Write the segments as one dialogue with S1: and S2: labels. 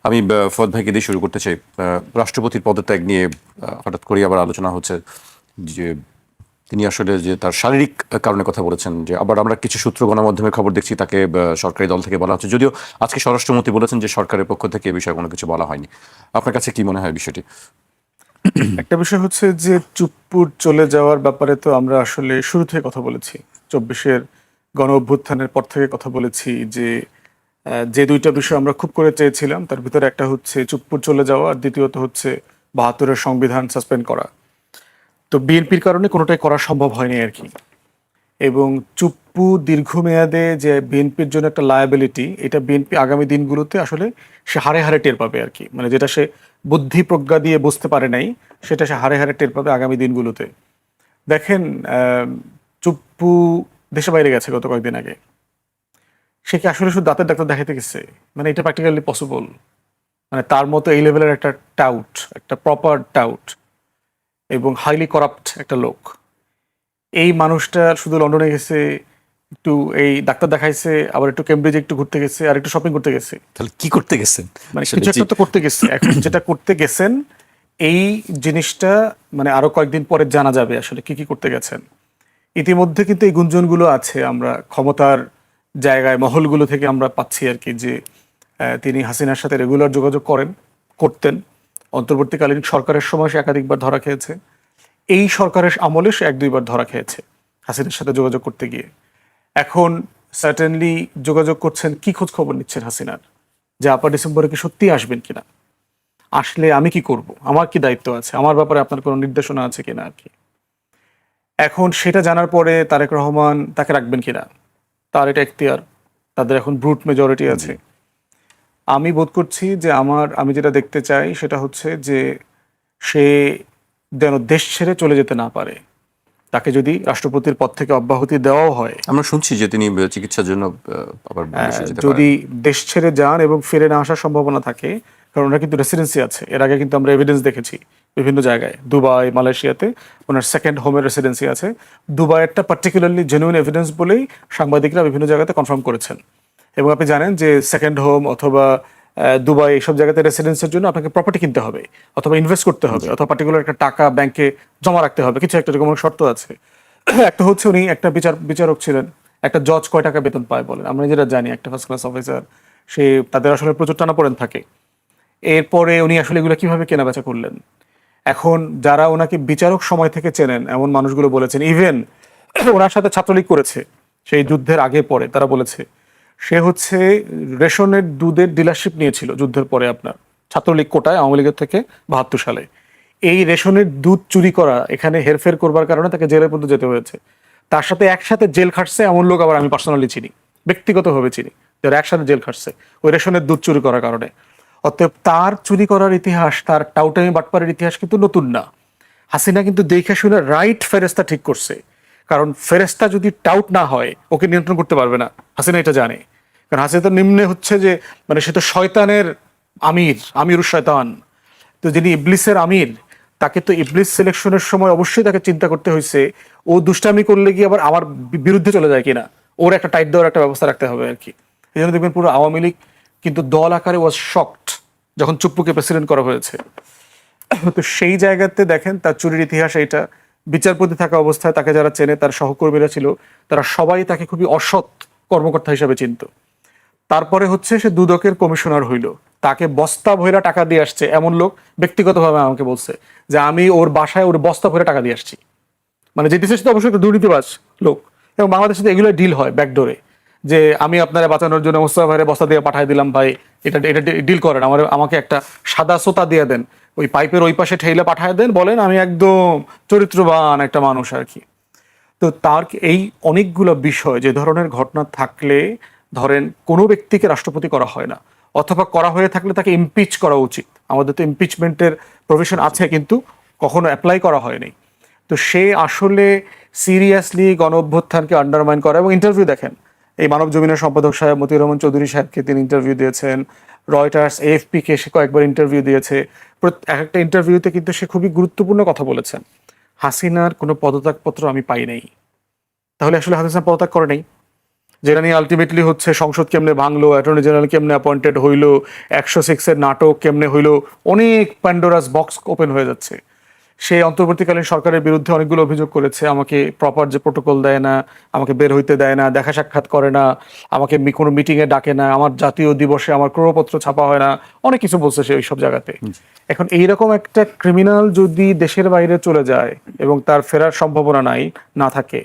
S1: আমি ফওয়াদ ভাইকে দিয়ে শুরু করতে চাই। রাষ্ট্রপতির পদত্যাগ নিয়ে হঠাৎ করেই আবার আলোচনা হচ্ছে যে তিনি আসলে যে তার শারীরিক কারণে কথা বলেছেন, যে আবার আমরা কিছু সূত্র গণমাধ্যমে খবর দেখছি তাকে সরকারি দল থেকে বলা হচ্ছে, যদিও আজকে স্বরাষ্ট্রমন্ত্রী বলেছেন যে সরকারের পক্ষ থেকে এই বিষয়ে কোনো কিছু বলা হয়নি। আপনার কাছে কি মনে হয় বিষয়টি?
S2: একটা বিষয় হচ্ছে যে চুপ্পুর চলে যাওয়ার ব্যাপারে তো আমরা আসলে শুরু থেকে কথা বলেছি, 24-এর গণ অভ্যুত্থানের পর থেকে কথা বলেছি যে যে দুইটা বিষয় আমরা খুব করে চেয়েছিলাম তার ভিতরে একটা হচ্ছে চুপ্পুর চলে যাওয়া, আর দ্বিতীয়ত হচ্ছে 72-এর সংবিধান সাসপেন্ড করা। তো বিএনপির কারণে কোনোটাই করা সম্ভব হয়নি আর কি। এবং চুপ্পু দীর্ঘমেয়াদে যে বিএনপির জন্য একটা লায়াবিলিটি, এটা বিএনপি আগামী দিনগুলোতে আসলে সে হারে হারে টের পাবে আর কি। মানে যেটা সে বুদ্ধি প্রজ্ঞা দিয়ে বুঝতে পারে নাই, সেটা সে হারে হারে টের পাবে আগামী দিনগুলোতে। দেখেন, চুপ্পু দেশে বাইরে গেছে গত কয়েকদিন আগে। সে কি আসলে শুধু দাঁতের ডাক্তার দেখাতে গেছে? মানে এটা প্র্যাকটিক্যালি পসিবল? মানে তার মতো এই লেভেলের একটা টাউট, একটা প্রপার টাউট এবং হাইলি করাপ্ট একটা লোক, এই মানুষটা শুধু লন্ডনে গেছে, একটু এই ডাক্তার দেখাইছে, আবার একটু কেমব্রিজে একটু ঘুরতে গেছে, আর একটু শপিং করতে গেছে।
S1: তাহলে কি করতে গেছেন?
S2: মানে কিছু একটা তো করতে গেছে। এখন যেটা করতে গেছেন, এই জিনিসটা মানে আরো কয়েকদিন পরে জানা যাবে আসলে কি কি করতে গেছেন। ইতিমধ্যে কিন্তু এই গুঞ্জনগুলো আছে, আমরা ক্ষমতার জায়গায় মহলগুলো থেকে আমরা পাচ্ছি আর কি, যে তিনি হাসিনার সাথে রেগুলার যোগাযোগ করতেন। অন্তর্বর্তীকালীন সরকারের সময় সে একাধিকবার ধরা খেয়েছে, এই সরকারের আমলে সে 1-2বার ধরা খেয়েছে হাসিনার সাথে যোগাযোগ করতে গিয়ে। এখন সার্টেনলি যোগাযোগ করছেন, কি খোঁজ খবর নিচ্ছেন হাসিনার, যে আপা ডিসেম্বরে কি সত্যি আসবেন কিনা, আসলে আমি কি করব, আমার কি দায়িত্ব আছে, আমার ব্যাপারে আপনার কোনো নির্দেশনা আছে কিনা আর কি। এখন সেটা জানার পরে তারেক রহমান তাকে রাখবেন কিনা, তার এটা এখতিয়ার, তাদের এখন ব্রুট মেজরিটি আছে। আমি বোধ করছি যে আমি যেটা দেখতে চাই সেটা হচ্ছে যে সে যেন দেশ ছেড়ে চলে যেতে না পারে। তাকে যদি রাষ্ট্রপতির পদ থেকে অব্যাহতি দেওয়াও হয়,
S1: আমরা শুনছি যে তিনি চিকিৎসার জন্য আবার বিদেশে যেতে
S2: যদি
S1: পারেন।
S2: দেশ ছেড়ে যান এবং ফিরে না আসার সম্ভাবনা থাকে, কারণ ওনার কিন্তু রেসিডেন্সি আছে, এর আগে কিন্তু আমরা এভিডেন্স দেখেছি বিভিন্ন জায়গায়, দুবাই, মালয়েশিয়াতে ওনার সেকেন্ড হোমের রেসিডেন্সি আছে। দুবাইয়েরটা পার্টিকুলারলি জেনুইন এভিডেন্স বলেই সাংবাদিকরা বিভিন্ন জায়গাতে কনফার্ম করেছেন। এবং আপনি জানেন যে সেকেন্ড হোম অথবা দুবাই এইসব জায়গাতে রেসিডেন্সের জন্য আপনাকে প্রপার্টি কিনতে হবে, অথবা ইনভেস্ট করতে হবে, অথবা পার্টিকুলার একটা টাকা ব্যাংকে জমা রাখতে হবে, কিছু একটা এরকম শর্ত আছে। একটা হচ্ছে উনি একটা বিচারক ছিলেন। একটা জজ কয় টাকা বেতন পায় বলেন? আমরা যেটা জানি, একটা ফার্স্ট ক্লাস অফিসার, সে তাদের আসলে প্রচুর টানাপোড়েন থাকে। এরপরে উনি আসলে এগুলো কিভাবে কেনাবেচা করলেন? এখন যারা ওনাকে বিচারক সময় থেকে চেনেন এমন মানুষগুলো বলেছেন, ইভেন ওনার সাথে ছাত্রলীগ করেছে সেই যুদ্ধের আগে পরে, তারা বলেছে সে হচ্ছে রেশনের দুধের ডিলারশিপ নিয়েছিল যুদ্ধের পরে, আপনার ছাত্রলীগ কোটায় আওয়ামী লীগের থেকে 72 সালে। এই রেশনের দুধ চুরি করা, এখানে হেরফের করবার কারণে তাকে জেলে পর্যন্ত যেতে হয়েছে। তার সাথে একসাথে জেল খাটছে এমন লোক আবার আমি পার্সোনালি চিনি, ব্যক্তিগতভাবে চিনি, যারা একসাথে জেল খাটছে ওই রেশনের দুধ চুরি করার কারণে। অতএব তার চুরি করার ইতিহাস, তার টাউটামি বাটপারের ইতিহাস কিন্তু নতুন না। হাসিনা কিন্তু দেখে শুনে রাইট ফেরেস্তা ঠিক করছে, কারণ ফেরেস্তা যদি টাউট না হয় ওকে নিয়ন্ত্রণ করতে পারবে না, হাসিনা এটা জানে। কারণ হাসিনা তো নিম্নে হচ্ছে যে মানে সে তো শয়তানের আমিরুশ শয়তান। তো যিনি ইবলিসের আমির, তাকে তো ইবলিস সিলেকশনের সময় অবশ্যই তাকে চিন্তা করতে হয়েছে ও দুষ্টামি করলে কি আবার আমার বিরুদ্ধে চলে যায় কিনা, ওর একটা টাইট দেওয়ার একটা ব্যবস্থা রাখতে হবে আর কি। এই জন্য দেখবেন পুরো আওয়ামী লীগ কিন্তু দল আকারে ওয়াজ শকড যখন চুপ্পুকে প্রেসিডেন্ট করা হয়েছে। তো সেই জায়গাতে দেখেন তার চুরির ইতিহাস এইটা। বিচারপতি থাকা অবস্থায় তাকে যারা চেনে, তার সহকর্মীরা ছিল, তারা সবাই তাকে খুবই অসৎ কর্মকর্তা হিসাবে চিনত। তারপরে হচ্ছে সে দুদকের কমিশনার হইল, তাকে বস্তা ভৈরা টাকা দিয়ে আসছে এমন লোক ব্যক্তিগতভাবে আমাকে বলছে যে আমি ওর বাসায় ওর বস্তা ভরে টাকা দিয়ে আসছি। মানে যে দিচ্ছে অবশ্যই একটা দুর্নীতিবাজ লোক। এবং বাংলাদেশে তো এগুলো ডিল হয় ব্যাকডোরে, যে আমি আপনারা বাঁচানোর জন্য মোস্তফা ভাইয়ের বস্তা দিয়ে পাঠিয়ে দিলাম, ভাই এটা এটা ডিল করেন, আমাকে একটা সাদা সোতা দিয়ে দেন, ওই পাইপের ওই পাশে ঠেলে পাঠিয়ে দেন, বলেন আমি একদম চরিত্রবান একটা মানুষ আর কি। তো তার এই অনেকগুলো বিষয়, যে ধরনের ঘটনা থাকলে ধরেন কোনো ব্যক্তিকে রাষ্ট্রপতি করা হয় না, অথবা করা হয়ে থাকলে তাকে ইমপিচ করা উচিত। আমাদের তো ইমপিচমেন্টের প্রভিশন আছে, কিন্তু কখনো অ্যাপ্লাই করা হয়নি। তো সে আসলে সিরিয়াসলি গণ অভ্যুত্থানকে আন্ডারমাইন করা। এবং ইন্টারভিউ দেখেন, এই মানব জমিনের সম্পাদক সাহেব মতিউর রহমান চৌধুরী সাহেবকে তিনি ইন্টারভিউ দিয়েছেন, রয়টার্স, এএফপি কে সে কয়েকবার ইন্টারভিউ দিয়েছে। এক একটা ইন্টারভিউতে কিন্তু সে খুবই গুরুত্বপূর্ণ কথা বলেছেন, হাসিনার কোনো পদত্যাগপত্র আমি পাই নাই। তাহলে আসলে হাসিনা পদত্যাগ করে নাই। যেটা নিয়ে আলটিমেটলি হচ্ছে সংসদ কেমনে ভাঙলো, অ্যাটর্নি জেনারেল কেমনে অ্যাপয়েন্টেড হইলো, 106-এর নাটক কেমনে হইলো, অনেক প্যান্ডোরাস বক্স ওপেন হয়ে যাচ্ছে। সেই অন্তর্বর্তীকালীন সরকারের বিরুদ্ধে অনেকগুলো অভিযোগ করেছে, আমাকে প্রপার যে প্রোটোকল দেয় না, আমাকে বের হইতে দেয় না, দেখা সাক্ষাৎ করে না, আমাকে কোনো মিটিংয়ে ডাকে না, আমার জাতীয় দিবসে আমার ক্রয়পত্র ছাপা হয় না, অনেক কিছু বলছে সে ওইসব জায়গাতে। এখন এইরকম একটা ক্রিমিনাল যদি দেশের বাইরে চলে যায় এবং তার ফেরার সম্ভাবনা না থাকে,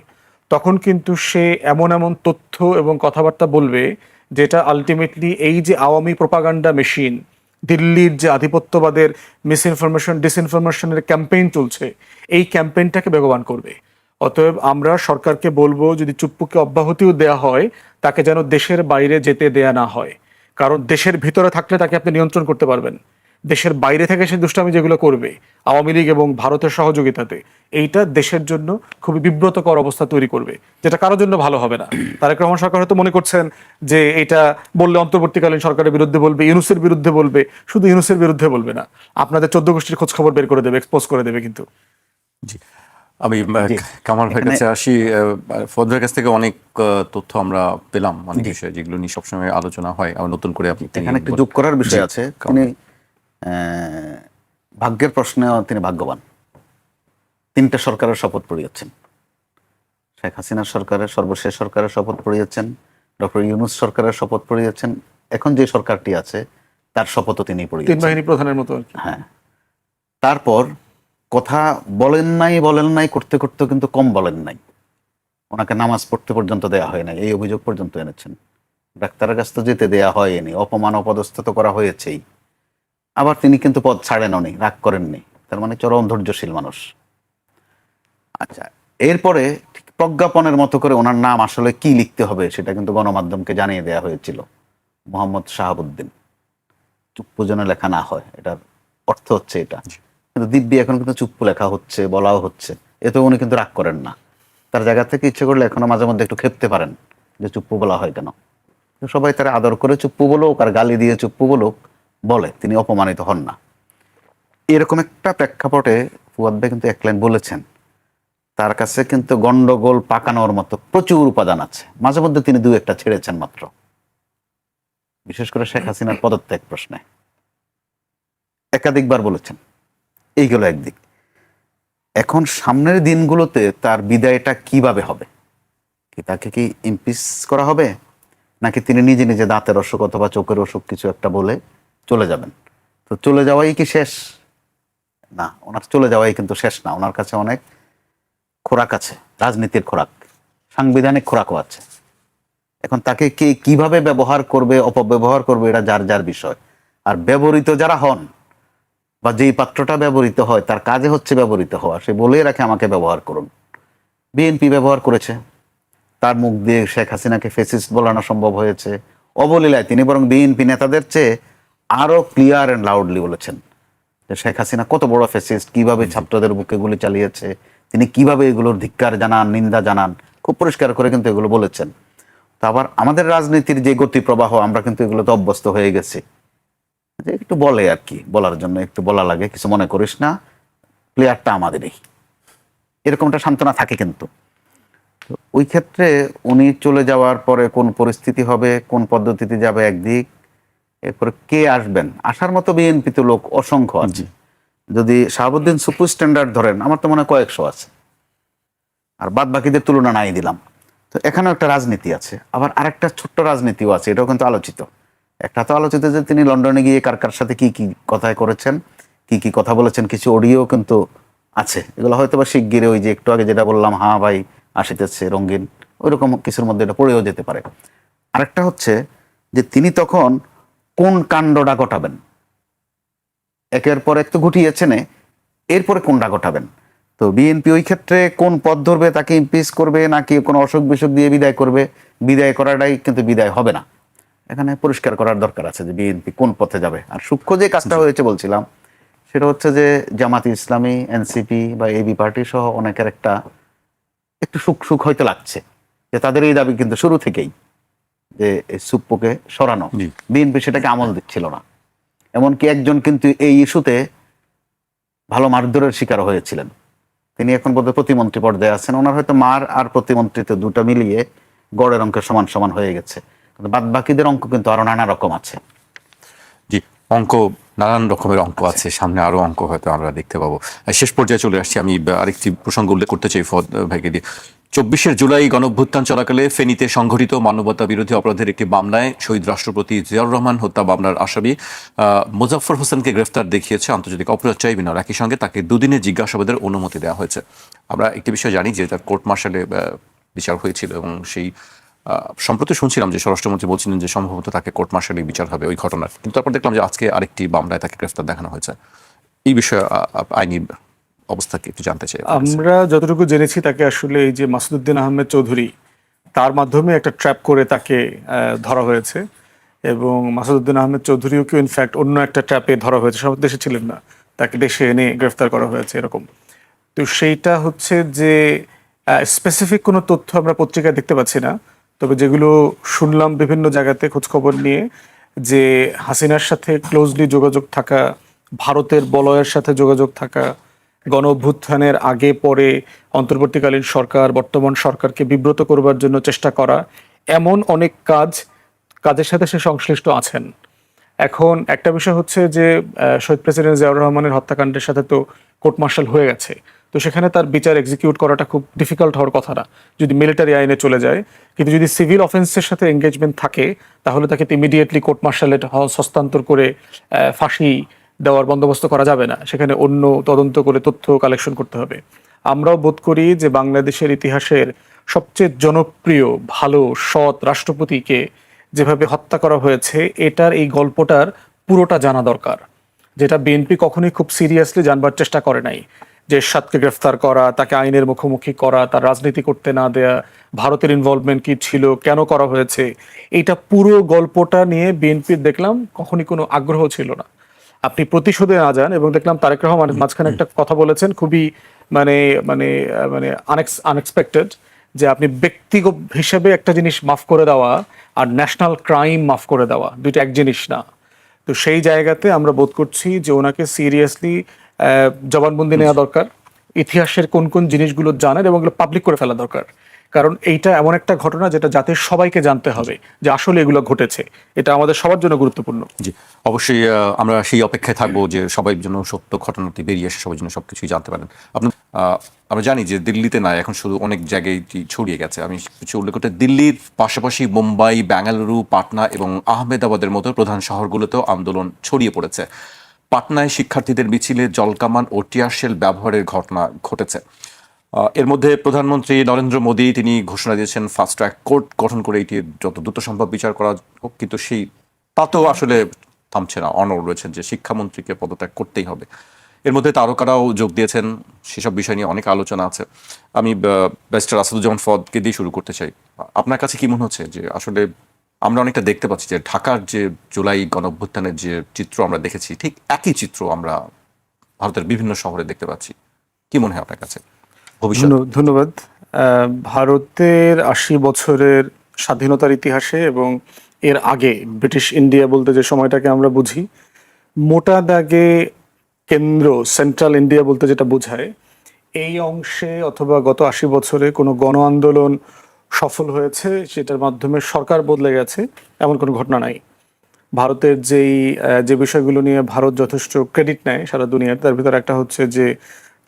S2: তখন কিন্তু সে এমন এমন তথ্য এবং কথাবার্তা বলবে যেটা আলটিমেটলি এই যে আওয়ামী প্রোপাগান্ডা মেশিন, দিল্লির যে আধিপত্যবাদের মিসইনফরমেশন ডিসইনফরমেশনের ক্যাম্পেইন চলছে, এই ক্যাম্পেইনটাকে বেগবান করবে। অতএব আমরা সরকারকে বলবো, যদি চুপ্পুকে অব্যাহতিও দেয়া হয়, তাকে যেন দেশের বাইরে যেতে দেয়া না হয়। কারণ দেশের ভিতরে থাকলে তাকে আপনি নিয়ন্ত্রণ করতে পারবেন, দেশের বাইরে থেকে সে দুষ্টামি যেগুলো করবে আওয়ামী লীগ এবং ভারতের সহযোগিতাতে, এইটা দেশের জন্য খুবই বিব্রতকর অবস্থা তৈরি করবে, যেটা কারোর জন্য ভালো হবে না। তারেক রহমান সরকার হয়তো মনে করছেন যে এটা বললে অন্তর্বর্তীকালীন সরকারের বিরুদ্ধে বলবে, ইউনূসের বিরুদ্ধে বলবে, শুধু ইউনূসের বিরুদ্ধে বলবে না, আপনাদের 14 গোষ্ঠীর খোঁজ খবর বের করে দেবে, এক্সপোজ করে দেবে। কিন্তু
S1: জি, আমি কামাল ভাইয়ের কাছে আসি। ফজরের কাছ থেকে অনেক তথ্য আমরা পেলাম, অনেক বিষয় যেগুলো নিয়ে সবসময় আলোচনা হয়। আর নতুন করে আপনি
S3: এখানে একটু যোগ করার বিষয় আছে। তিনি ভাগ্যের প্রশ্নে তিনি ভাগ্যবান। 3টে সরকারের শপথ পড়িয়েছেন। শেখ হাসিনার সরকারের, সর্বশেষ সরকারের শপথ পড়িয়েছেন, ডক্টর ইউনূস সরকারের শপথ পড়িয়েছেন, এখন যে সরকারটি আছে তার শপথও তিনি
S2: তিন
S3: পড়িয়েছেন।
S2: বাহিনী প্রধানের মতো আর কি।
S3: হ্যাঁ, তারপর কথা বলেন নাই করতে করতে কিন্তু কম বলেন নাই। ওনাকে নামাজ পড়তে পর্যন্ত দেয়া হয় নাই, এই অভিযোগ পর্যন্ত এনেছেন। ডাক্তারের কাছ তো যেতে দেয়া হয়নি, অপমান অপদস্থ করা হয়েছেই। আবার তিনি কিন্তু পদ ছাড়েননি, রাগ করেননি, তার মানে চরম ধৈর্যশীল মানুষ। আচ্ছা, এরপরে ঠিক প্রজ্ঞাপনের মতো করে ওনার নাম আসলে কি লিখতে হবে সেটা কিন্তু গণমাধ্যমকে জানিয়ে দেওয়া হয়েছিল। মোহাম্মদ শাহাবুদ্দিন, চুপ্পু যেন লেখা না হয়, এটার অর্থ হচ্ছে এটা। কিন্তু দিব্যি এখন কিন্তু চুপ্পু লেখা হচ্ছে, বলাও হচ্ছে, এতে উনি কিন্তু রাগ করেন না। তার জায়গা থেকে ইচ্ছে করলে এখনো মাঝে মধ্যে একটু খেপতে পারেন যে চুপ্পু বলা হয় কেন। সবাই তারা আদর করে চুপ্পু বলুক আর গালি দিয়ে চুপ্পু বলুক, বলে, তিনি অপমানিত হন না। এরকম একটা প্রেক্ষাপটে ফুয়াদ ভাই কিন্তু এক লাইন বলেছেন, তার কাছে কিন্তু গন্ডগোল পাকানোর মতো প্রচুর উপাদান আছে। মাঝে মধ্যে তিনি 2-1টা ছেড়েছেন মাত্র, বিশেষ করে শেখ হাসিনার পদত্যাগ প্রশ্নে একাধিকবার বলেছেন। এইগুলো একদিক। এখন সামনের দিনগুলোতে তার বিদায়টা কিভাবে হবে? কি তাকে কি ইমপিচ করা হবে, নাকি তিনি নিজে নিজে দাঁতের অসুখ অথবা চোখের অসুখ কিছু একটা বলে চলে যাবেন? তো চলে যাওয়াই কি শেষ? না, ওনার চলে যাওয়াই কিন্তু শেষ না। ওনার কাছে অনেক খোরাক আছে, রাজনীতির খোরাক, সাংবিধানিক খোরাকও আছে। এখন তাকে কে কিভাবে ব্যবহার করবে, অপব্যবহার করবে, এটা যার যার বিষয়। আর ব্যবহৃত যারা হন বা যেই পাত্রটা ব্যবহৃত হয়, তার কাজে হচ্ছে ব্যবহৃত হওয়া, সে বলেই রাখে আমাকে ব্যবহার করুন। বিএনপি ব্যবহার করেছে, তার মুখ দিয়ে শেখ হাসিনাকে ফেসিস্ট বলানো সম্ভব হয়েছে অবলীলায়। তিনি বরং বিএনপি নেতাদের চেয়ে আরো ক্লিয়ার অ্যান্ড লাউডলি বলেছেন যে শেখ হাসিনা কত বড় ফেসিস্ট, কিভাবে ছাত্রদের বুকে গুলি চালিয়েছে, তিনি কিভাবে এগুলোর ধিক্কার জানান, নিন্দা জানান, খুব পরিষ্কার করে কিন্তু এগুলো বলেছেন। তো আবার আমাদের রাজনীতির যে গতি প্রবাহ, আমরা কিন্তু এগুলোতে অভ্যস্ত হয়ে গেছি, যে একটু বলে আর কি, বলার জন্য একটু বলা লাগে, কিছু মনে করিস না, প্লেয়ারটা আমাদেরই, এরকমটা সান্ত্বনা থাকে। কিন্তু ওই ক্ষেত্রে উনি চলে যাওয়ার পরে কোন পরিস্থিতি হবে, কোন পদ্ধতিতে যাবে একদিক, এরপরে কে আসবেন, আসার মতো বিএনপি তো লোক অসংখ্য আছে। যদি শাহাবুদ্দিন সুপুর স্ট্যান্ডার্ড ধরেন, আমার তো মনে হয় কয়েকশো আছে, আর বাদ বাকিদের তুলনা নাই দিলাম। তো এখানেও একটা রাজনীতি আছে, আবার আরেকটা ছোট্ট রাজনীতিও আছে, এটাও কিন্তু আলোচিত। একটা তো আলোচিত যে তিনি লন্ডনে গিয়ে কার কার সাথে কি কি কথায় করেছেন, কি কি কথা বলেছেন, কিছু অডিও কিন্তু আছে। এগুলো হয়তো বা শিগগিরে, ওই যে একটু আগে যেটা বললাম, হ্যাঁ ভাই আসিতেছে রঙিন, ওইরকম কিছুর মধ্যে এটা পড়েও যেতে পারে। আরেকটা হচ্ছে যে তিনি তখন কোন কাণ্ডটা ঘটাবেন, একের পর এক তো ঘটিয়েছেন, এরপরে কোনটা ঘটাবেন। তো বিএনপি ওই ক্ষেত্রে কোন পথ ধরবে, তাকে ইমপিচ করবে নাকি কোনো অসুখ বিসুখ দিয়ে বিদায় করবে? বিদায় করাটাই কিন্তু বিদায় হবে না, এখানে পরিষ্কার করার দরকার আছে যে বিএনপি কোন পথে যাবে। আর সূক্ষ্ম যে কাজটা হয়েছে বলছিলাম, সেটা হচ্ছে যে জামাতি ইসলামী, এনসিপি বা এবি পার্টি সহ অনেকের একটা একটু সুখ সুখ হয়তো লাগছে যে তাদের এই দাবি কিন্তু শুরু থেকেই, যে সুপ্পুকে সরানো, বিএনপি সেটাকে আমল দিচ্ছিল না। এমনকি একজন কিন্তু এই ইস্যুতে ভালো মারধরের শিকার হয়েছিলেন, তিনি এখন বোধহয় প্রতিমন্ত্রী পর্যায়ে আছেন। ওনার হয়তো মার আর প্রতিমন্ত্রীতে দুটো মিলিয়ে গড়ের অঙ্কের সমান সমান হয়ে গেছে, কিন্তু বাদ বাকিদের অঙ্ক কিন্তু আরো নানা রকম আছে।
S1: জি, অঙ্ক, নানান রকমের অঙ্ক আছে, সামনে আরো অঙ্ক হয়তো আমরা দেখতে পাবো। শেষ পর্যায়ে চলে আসছি, আমি আরেকটি প্রসঙ্গ উল্লেখ করতে চাই ফদ ভাইকে দিয়ে। 24শে জুলাই গণঅভ্যুত্থান চলাকালে ফেনীতে সংঘটিত মানবতা বিরোধী অপরাধের একটি মামলায় শহীদ রাষ্ট্রপতি জিয়াউর রহমান হত্যা মামলার আসামি মোজাফফর হোসেনকে গ্রেফতার দেখিয়েছে আন্তর্জাতিক অপরাধ ট্রাইব্যুনাল। একই সঙ্গে তাকে দুদিনের জিজ্ঞাসাবাদের অনুমতি দেওয়া হয়েছে। আমরা একটি বিষয় জানি যে তার কোর্ট মার্শালে বিচার হয়েছিল, এবং সেই সম্প্রতি শুনছিলাম যে স্বরাষ্ট্রমন্ত্রী বলছিলেন যে সম্ভবত তাকে কোর্ট মার্শালে বিচার হবে ওই ঘটনার, কিন্তু তারপর দেখলাম যে আজকে আরেকটি মামলায় তাকে গ্রেফতার দেখানো হয়েছে। এই বিষয়ে আইনি অবস্থাকে একটু জানতে চাই।
S2: আমরা যতটুকু জেনেছি তাকে আসলে এই যে মাসুদউদ্দিন আহমেদ চৌধুরী, তার মাধ্যমে একটা ট্র্যাপ করে তাকে ধরা হয়েছে, এবং মাসুদউদ্দিন আহমেদ চৌধুরীকে ইনফ্যাক্ট অন্য একটা ট্র্যাপে ধরা হয়েছে, সব দেশে ছিলেন না, তাকে দেশে এনে গ্রেফতার করা হয়েছে এরকম। তো সেইটা হচ্ছে যে স্পেসিফিক কোনো তথ্য আমরা পত্রিকায় দেখতে পাচ্ছি না, তবে যেগুলো শুনলাম বিভিন্ন জায়গাতে খোঁজখবর নিয়ে, যে হাসিনার সাথে ক্লোজলি যোগাযোগ থাকা, ভারতের বলয়ের সাথে যোগাযোগ থাকা, গণ অভ্যুত্থানের আগে পরে অন্তর্বর্তীকালীন সরকার বর্তমান সরকারকে বিব্রত করবার জন্য চেষ্টা করা, এমন অনেক কাজের সাথে সে সংশ্লিষ্ট আছেন। এখন একটা বিষয় হচ্ছে যে শহীদ প্রেসিডেন্ট জিয়াউর রহমানের হত্যাকাণ্ডের সাথে তো কোর্ট মার্শাল হয়ে গেছে, তো সেখানে তার বিচার এক্সিকিউট করাটা খুব ডিফিকাল্ট হওয়ার কথা না যদি মিলিটারি আইনে চলে যায়, কিন্তু যদি সিভিল অফেন্সের সাথে এঙ্গেজমেন্ট থাকে তাহলে তাকে ইমিডিয়েটলি কোর্ট মার্শালে হস্তান্তর করে ফাঁসি দেওয়ার বন্দোবস্ত করা যাবে না, সেখানে অন্য তদন্ত করে তথ্য কালেকশন করতে হবে। আমরাও বোধ করি যে বাংলাদেশের ইতিহাসের সবচেয়ে জনপ্রিয় ভালো সৎ রাষ্ট্রপতিকে যেভাবে হত্যা করা হয়েছে, এটার এই গল্পটার পুরোটা জানা দরকার, যেটা বিএনপি কখনোই খুব সিরিয়াসলি জানবার চেষ্টা করে নাই। যে এরশাদকে গ্রেফতার করা, তাকে আইনের মুখোমুখি করা, তার রাজনীতি করতে না দেয়া, ভারতের ইনভলভমেন্ট কি ছিল, কেন করা হয়েছে, এইটা পুরো গল্পটা নিয়ে বিএনপির দেখলাম কখনই কোনো আগ্রহ ছিল না। আপনি প্রতিশোধে না যান, এবং দেখলাম তারেক রহমান মাঝখানে একটা কথা বলেছেন খুবই মানে মানে মানে আনএক্সপেক্টেড, যে আপনি ব্যক্তিগত হিসেবে একটা জিনিস মাফ করে দেওয়া আর ন্যাশনাল ক্রাইম মাফ করে দেওয়া দুইটা এক জিনিস না। তো সেই জায়গাতে আমরা বোধ করছি যে ওনাকে সিরিয়াসলি জবানবন্দি নেওয়া দরকার, ইতিহাসের কোন কোন জিনিসগুলো জানেন এবং এগুলো পাবলিক করে ফেলা দরকার, কারণ এইটা এমন একটা ঘটনা যেটা জাতির সবাইকে জানতে হবে যে আসলে এগুলো ঘটেছে, এটা আমাদের সবার জন্য গুরুত্বপূর্ণ।
S1: জি, অবশ্যই আমরা সেই অপেক্ষায় থাকবো যে সবাই যেন সত্য ঘটনাটি বেরিয়ে এসে সবাই যেন সবকিছুই জানতে পারেন। আপনার আমরা জানি যে দিল্লিতে না, এখন শুধু অনেক জায়গায় ছড়িয়ে গেছে। আমি কিছু উল্লেখ করতে, দিল্লির পাশাপাশি মুম্বাই, বেঙ্গালুরু, পাটনা এবং আহমেদাবাদের মতো প্রধান শহরগুলোতেও আন্দোলন ছড়িয়ে পড়েছে। পাটনায় শিক্ষার্থীদের মিছিলে জলকামান ও টিয়ারশেল ব্যবহারের ঘটনা ঘটেছে। এর মধ্যে প্রধানমন্ত্রী নরেন্দ্র মোদী তিনি ঘোষণা দিয়েছেন ফাস্ট ট্র্যাক কোর্ট গঠন করে এটি যত দ্রুত সম্ভব বিচার করা হোক, কিন্তু সেই তাতেও আসলে থামছে না, অনড় রয়েছেন যে শিক্ষামন্ত্রীকে পদত্যাগ করতেই হবে। এর মধ্যে তারকারাও যোগ দিয়েছেন, সেসব বিষয় নিয়ে অনেক আলোচনা আছে। আমি ব্যারিস্টার আসাদুজ্জামান ফদকে দিয়ে শুরু করতে চাই। আপনার কাছে কি মনে হচ্ছে যে আসলে আমরা অনেকটা দেখতে পাচ্ছি যে ঢাকার যে জুলাই গণঅভ্যুত্থানের যে চিত্র আমরা দেখেছি, ঠিক একই চিত্র আমরা ভারতের বিভিন্ন শহরে দেখতে পাচ্ছি? কি মনে হয় আপনার কাছে ভবিষ্যৎ?
S2: ধন্যবাদ। ভারতের ৮০ বছরের স্বাধীনতার ইতিহাসে এবং এর আগে ব্রিটিশ ইন্ডিয়া বলতে যে সময়টাকে আমরা বুঝি, মোটা দাগে কেন্দ্র সেন্ট্রাল ইন্ডিয়া বলতে যেটা বোঝায়, এই অংশে অথবা গত ৮০ বছরে কোনো গণ আন্দোলন সফল হয়েছে সেটার মাধ্যমে সরকার বদলে গেছে এমন কোনো ঘটনা নাই। ভারতের যে বিষয়গুলো নিয়ে ভারত যথেষ্ট ক্রেডিট নেয় সারা দুনিয়ার, তার ভিতরে একটা হচ্ছে যে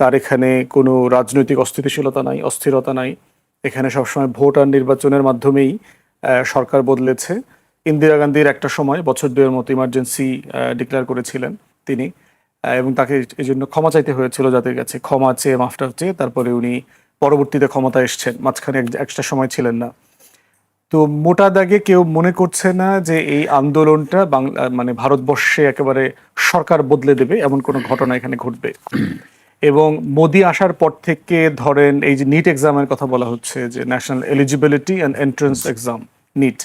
S2: তার এখানে কোনো রাজনৈতিক অস্থিতিশীলতা নাই, অস্থিরতা নাই। এখানে সবসময় ভোট আর নির্বাচনের মাধ্যমেই সরকার বদলেছে। ইন্দিরা গান্ধীর একটা সময় বছর দুয়ের মতো ইমার্জেন্সি ডিক্লেয়ার করেছিলেন তিনি, এবং তাকে এই জন্য ক্ষমা চাইতে হয়েছিল জাতির কাছে, ক্ষমা চেয়ে মাফটা চেয়ে তারপরে উনি পরবর্তীতে ক্ষমতা এসছেন, মাঝখানে একটা সময় ছিলেন না। তো মোটা দাগে কেউ মনে করছে না যে এই আন্দোলনটা মানে ভারতবর্ষে একেবারে সরকার বদলে দেবে এমন কোনো ঘটনা এখানে ঘটবে। এবং মোদি আসার পর থেকে ধরেন এই যে নিট এক্সামের কথা বলা হচ্ছে, যে national eligibility and entrance exam NEET,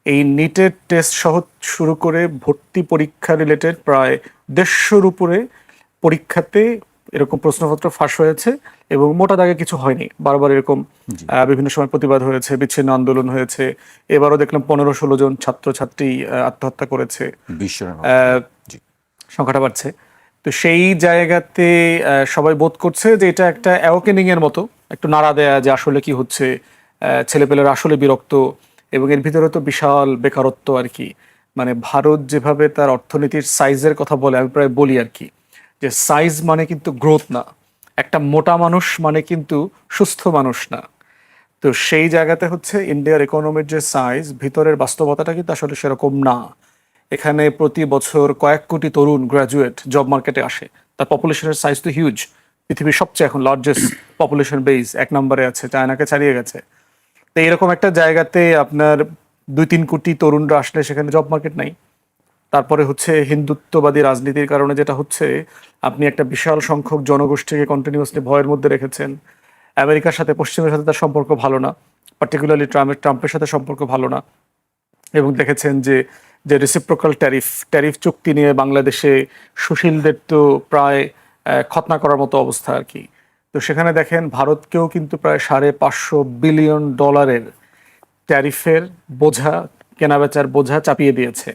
S2: এই নিটের টেস্ট সহ শুরু করে ভর্তি পরীক্ষা রিলেটেড প্রায় 150-র উপরে পরীক্ষাতে এরকম প্রশ্নপত্র ফাঁস হয়েছে, এবং মোটা দাগে কিছু হয়নি। বারবার এরকম বিভিন্ন সময় প্রতিবাদ হয়েছে, বিচ্ছিন্ন আন্দোলন হয়েছে। এবারও দেখলাম 15-16 জন ছাত্রছাত্রী আত্মহত্যা করেছে, সংখ্যাটা বাড়ছে। তো সেই জায়গাতে সবাই বোধ করছে যে এটা একটা অ্যাওকেনিং এর মতো, একটু নাড়া দেয়া যে আসলে কি হচ্ছে, ছেলেপেলেরা আসলে বিরক্ত, এবং এর ভিতরে তো বিশাল বেকারত্ব আর কি। মানে ভারত যেভাবে তার অর্থনীতির সাইজের কথা বলে, আমি প্রায় বলি আর কি, যে সাইজ মানে কিন্তু গ্রোথ না, একটা মোটা মানুষ মানে কিন্তু সুস্থ মানুষ না। তো সেই জায়গাতে হচ্ছে ইন্ডিয়ার ইকোনমির যে সাইজ, ভিতরের বাস্তবতাটা কিন্তু আসলে সেরকম না। এখানে প্রতি বছর কয়েক কোটি তরুণ গ্র্যাজুয়েট জব মার্কেটে আসে, তার পপুলেশনের সাইজ তো হিউজ, পৃথিবীর সবচেয়ে এখন লার্জেস্ট পপুলেশন বেস, 1 নম্বরে আছে, চায়নাকে ছাড়িয়ে গেছে। তো এরকম একটা জায়গাতে আপনার 2-3 কোটি তরুণরা আসলে সেখানে জব মার্কেট নাই। তারপরে হচ্ছে হিন্দুত্ববাদী রাজনীতির কারণে যেটা হচ্ছে, আপনি একটা বিশাল সংখ্যক জনগোষ্ঠীকে কন্টিনিউয়াসলি ভয়ের মধ্যে রেখেছেন। আমেরিকার সাথে, পশ্চিমের সাথে তার সম্পর্ক ভালো না, পার্টিকুলারলি ট্রাম্পের সাথে সম্পর্ক ভালো না। এবং দেখেছেন যে যে রেসিপ্রোকাল ট্যারিফ চুক্তি নিয়ে বাংলাদেশে সুশীলদের তো প্রায় খতনা করার মতো অবস্থা আর কি। তো সেখানে দেখেন ভারতকেও কিন্তু প্রায় $550 বিলিয়ন ট্যারিফের বোঝা, কেনাবেচার বোঝা চাপিয়ে দিয়েছে।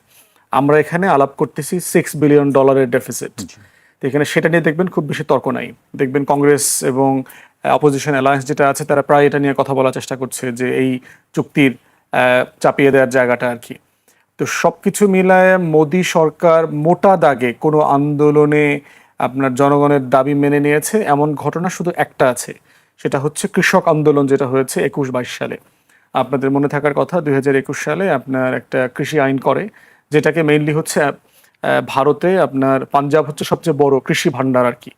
S2: আমরা এখানে আলাপ করতেছি $6 বিলিয়ন ডেফিসিট। তো এখানে সেটা নিয়ে দেখবেন খুব বেশি তর্ক নাই। দেখবেন কংগ্রেস এবং অপোজিশন অ্যালায়েন্স যেটা আছে, তারা প্রায় এটা নিয়ে কথা বলার চেষ্টা করছে যে এই চুক্তির চাপিয়ে দেওয়ার জায়গাটা আর কি। তো সবকিছু মিলায় মোদী সরকার মোটা দাগে কোনো আন্দোলনে আপনার জনগণের দাবি মেনে নিয়েছে এমন ঘটনা শুধু একটা আছে, সেটা হচ্ছে কৃষক আন্দোলন যেটা হয়েছে 21-22 সালে। আপনাদের মনে থাকার কথা, 2021 সালে আপনার একটা কৃষি আইন করে, যেটাকে মেইনলি হচ্ছে ভারতে আপনার পাঞ্জাব হচ্ছে সবচেয়ে বড় কৃষি ভান্ডার আর কি,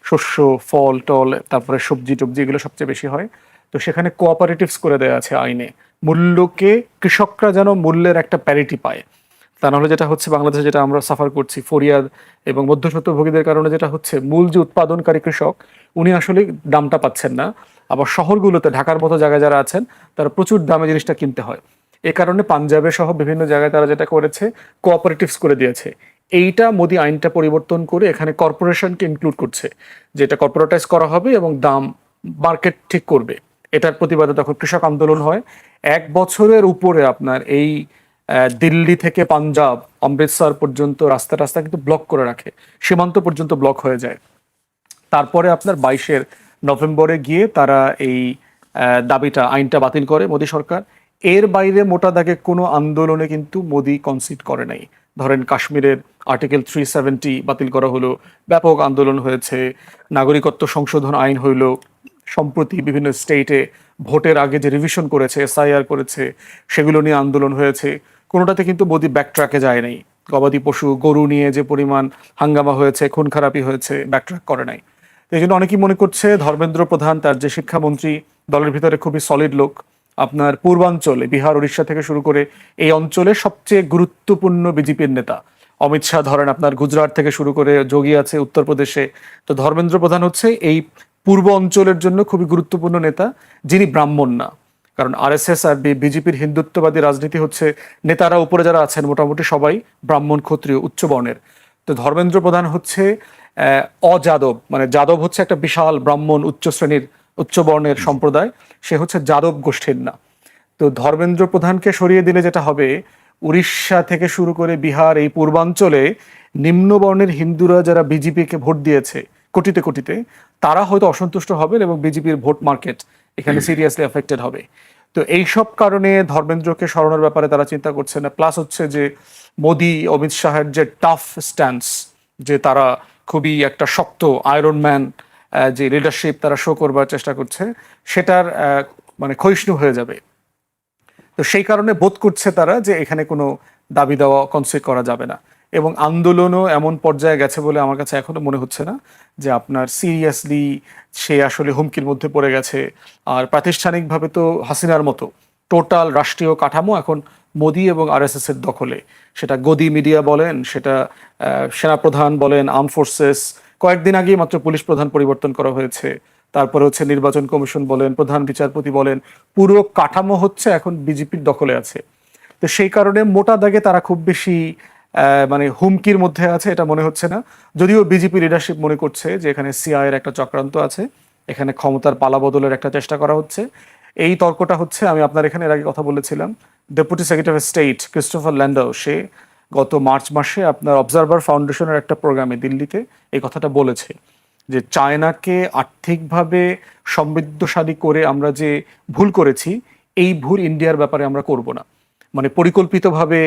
S2: শস্য, ফল টল, তারপরে সবজি টবজি, এগুলো সবচেয়ে বেশি হয়। তো সেখানে কোঅপারেটিভস করে দেওয়া আছে আইনে, মূল্যকে কৃষকরা যেন মূল্যের একটা প্যারিটি পায়। তা নাহলে যেটা হচ্ছে বাংলাদেশে, যেটা আমরা সাফার করছি ফরিয়াদ এবং মধ্যস্বত্বভোগীদের কারণে, যেটা হচ্ছে মূল যে উৎপাদনকারী কৃষক, উনি আসলে দামটা পাচ্ছেন না। আবার শহরগুলোতে, ঢাকার মতো জায়গায় যারা আছেন, তারা প্রচুর দামে জিনিসটা কিনতে হয়। এ কারণে পাঞ্জাবে সহ বিভিন্ন জায়গায় তারা যেটা করেছে, কোঅপারেটিভস করে দিয়েছে। এইটা মোদি আইনটা পরিবর্তন করে এখানে কর্পোরেশনকে ইনক্লুড করছে, যেটা কর্পোরেটাইজ করা হবে এবং দাম মার্কেট ঠিক করবে। এটার প্রতিবাদে তখন কৃষক আন্দোলন হয়। 1 বছরের উপরে আপনার এই দিল্লি থেকে পাঞ্জাব, অমৃতসর পর্যন্ত রাস্তা রাস্তা কিন্তু ব্লক করে রাখে, সীমান্ত পর্যন্ত ব্লক হয়ে যায়। তারপরে আপনার 22 নভেম্বরে গিয়ে তারা এই দাবিটা, আইনটা বাতিল করে মোদী সরকার। এর বাইরে মোটা দাগে কোনো আন্দোলনে কিন্তু মোদী কনসিড করে নাই। ধরেন কাশ্মীরের আর্টিকেল 370 বাতিল করা হলো, ব্যাপক আন্দোলন হয়েছে। নাগরিকত্ব সংশোধন আইন হইল, সম্প্রতি বিভিন্ন স্টেটে ভোটের আগে যে রিভিশন করেছে, SIR করেছে, সেগুলো নিয়ে আন্দোলন হয়েছে। কোনোটাতে কিন্তু মোদী ব্যাকট্র্যাকে যায় নাই। গবাদি পশু, গরু নিয়ে যে পরিমাণ হাঙ্গামা হয়েছে, খুন খারাপি হয়েছে, ব্যাকট্র্যাক করে নাই। এই জন্য অনেকেই মনে করছে ধর্মেন্দ্র প্রধান, তার যে শিক্ষামন্ত্রী, দলের ভিতরে খুবই সলিড লোক। আপনার পূর্বাঞ্চলে বিহার, উড়িষ্যা থেকে শুরু করে এই অঞ্চলে সবচেয়ে গুরুত্বপূর্ণ বিজেপির নেতা। অমিত শাহ ধরেন আপনার গুজরাট থেকে শুরু করে, যোগী আছে উত্তরপ্রদেশে। তো ধর্মেন্দ্র প্রধান হচ্ছে এই পূর্ব অঞ্চলের জন্য খুবই গুরুত্বপূর্ণ নেতা, যিনি ব্রাহ্মণ না। কারণ RSS আর বিজেপির হিন্দুত্ববাদী রাজনীতি হচ্ছে, নেতারা উপরে যারা আছেন মোটামুটি সবাই ব্রাহ্মণ, ক্ষত্রিয়, উচ্চ বর্ণের। তো ধর্মেন্দ্র প্রধান হচ্ছে অযাদব, মানে যাদব হচ্ছে একটা বিশাল ব্রাহ্মণ উচ্চ শ্রেণীর, উচ্চ বর্ণের সম্প্রদায়, সে হচ্ছে যাদব গোষ্ঠীর না। তো ধর্মেন্দ্র প্রধানকে সরিয়ে দিলে যেটা হবে, উড়িষ্যা থেকে শুরু করে বিহার, এই পূর্বাঞ্চলে নিম্নবর্ণের হিন্দুরা যারা বিজেপিকে ভোট দিয়েছে কোটিতে কোটিতে, তারা হয়তো অসন্তুষ্ট হবেন এবং বিজেপির ভোট মার্কেট এখানে সিরিয়াসলি এফেক্টেড হবে। তো এইসব কারণে ধর্মেন্দ্রকে সরানোর ব্যাপারে তারা চিন্তা করছে না। প্লাস হচ্ছে যে মোদি, অমিত শাহের যে টাফ স্ট্যান্স, যে তারা খুবই একটা শক্ত আয়রন ম্যান যে লিডারশিপ তারা শো করবার চেষ্টা করছে, সেটার মানে ক্ষয়িষ্ণু হয়ে যাবে। তো সেই কারণে বোধ করছে তারা যে এখানে কোনো দাবি দেওয়া কনসিড করা যাবে না। এবং আন্দোলনও এমন পর্যায়ে গেছে বলে আমার কাছে এখনো মনে হচ্ছে না যে আপনার সিরিয়াসলি সে আসলে হুমকির মধ্যে পড়ে গেছে। আর প্রাতিষ্ঠানিকভাবে তো হাসিনার মতো টোটাল রাষ্ট্রীয় কাঠামো এখন মোদি এবং RSS এর দখলে। সেটা গদি মিডিয়া বলেন, সেটা সেনাপ্রধান বলেন, আর্ম ফোর্সেস, কয়েকদিন আগেই মাত্র পুলিশ প্রধান পরিবর্তন করা হয়েছে। তারপরে হচ্ছে নির্বাচন কমিশন বলেন, প্রধান বিচারপতি বলেন, পুরো কাঠামো হচ্ছে এখন বিজেপির দখলে আছে। তো সেই কারণে মোটা দাগে তারা খুব বেশি মানে হুমকির মধ্যে আছে এটা মনে হচ্ছে না। যদিও বিজেপি লিডারশিপ মনে করছে যে এখানে সিআই এর একটা চক্রান্ত আছে, এখানে ক্ষমতার পালাবদলের একটা চেষ্টা করা হচ্ছে। এই তর্কটা হচ্ছে, আমি আপনার এখানে এর আগে কথা বলেছিলাম, deputy secretary of state Christopher Landau, সে গত মার্চ মাসে আপনার অবজারভার ফাউন্ডেশনের একটা প্রোগ্রামে দিল্লিতে এই কথাটা বলেছে যে চায়নাকে আর্থিকভাবে সমৃদ্ধশালী করে আমরা যে ভুল করেছি, এই ভুল ইন্ডিয়ার ব্যাপারে আমরা করব না। মানে পরিকল্পিতভাবে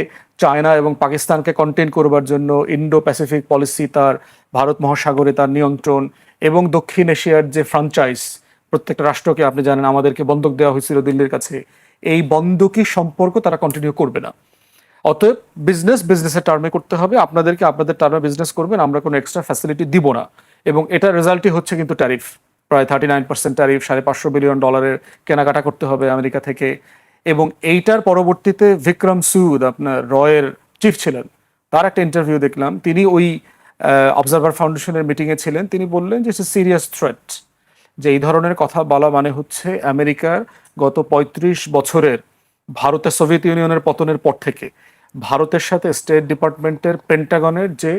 S2: চায়না এবং পাকিস্তানকে কন্টেন করবার জন্য ইন্ডো প্যাসিফিক পলিসি, তার ভারত মহাসাগরে তার নিয়ন্ত্রণ এবং দক্ষিণ এশিয়ার যে ফ্রাঞ্চাইজ, প্রত্যেকটা রাষ্ট্রকে আপনি জানেন আমাদেরকে বন্ধক দেওয়া হয়েছিল দিল্লির কাছে, এই বন্ধকি সম্পর্ক তারা কন্টিনিউ করবে না। অতএব বিজনেসের টার্মে করতে হবে, আপনাদেরকে আপনাদের টার্মে বিজনেস করবেন, আমরা কোনো এক্সট্রা ফ্যাসিলিটি দিব না। এবং এটার রেজাল্টই হচ্ছে কিন্তু ট্যারিফ, প্রায় 39% ট্যারিফ, $550 বিলিয়ন কেনাকাটা করতে হবে আমেরিকা থেকে। এবং এইটার পরবর্তীতে বিক্রম সুদ, আপনার রয়ের চিফ ছিলেন, তার একটা ইন্টারভিউ দেখলাম, তিনি ওই অবজারভার ফাউন্ডেশনের মিটিংয়ে ছিলেন, তিনি বললেন যে ইটস এ সিরিয়াস থ্রেট, যে এই ধরনের কথা বলা মানে হচ্ছে আমেরিকার গত 35 বছরের ভারতের সোভিয়েত ইউনিয়নের পতনের পর থেকে ভারতের সাথে স্টেট ডিপার্টমেন্টের, পেন্টাগনের যে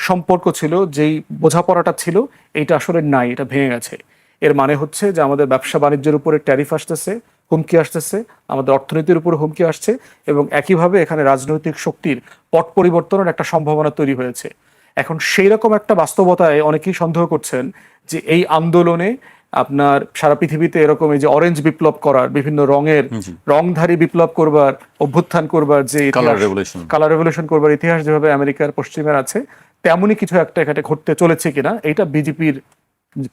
S2: সম্পর্ক ছিল, যেই বোঝাপড়াটা ছিল, এইটা আসলে নাই, এটা ভেঙে গেছে। এর মানে হচ্ছে যে আমাদের ব্যবসা বাণিজ্যের উপরে ট্যারিফ আসতেছে, হুমকি আসতেছে, আমাদের অর্থনীতির উপর হুমকি আসছে, এবং একইভাবে এখানে রাজনৈতিক শক্তির পট পরিবর্তনের একটা সম্ভাবনা তৈরি হয়েছে। এখন সেই রকম একটা বাস্তবতায় অনেকেই সন্দেহ করছেন যে এই আন্দোলনে আপনার সারা পৃথিবীতে এরকম এই যে অরেঞ্জ বিপ্লব করার, বিভিন্ন রংধারী বিপ্লব করবার, অভ্যুত্থান করবার যে কালার রেভলিউশন করবার ইতিহাস যেভাবে আমেরিকার পশ্চিমের আছে, তেমনই কিছু একটা এখানে ঘটতে চলেছে কিনা, এইটা বিজেপির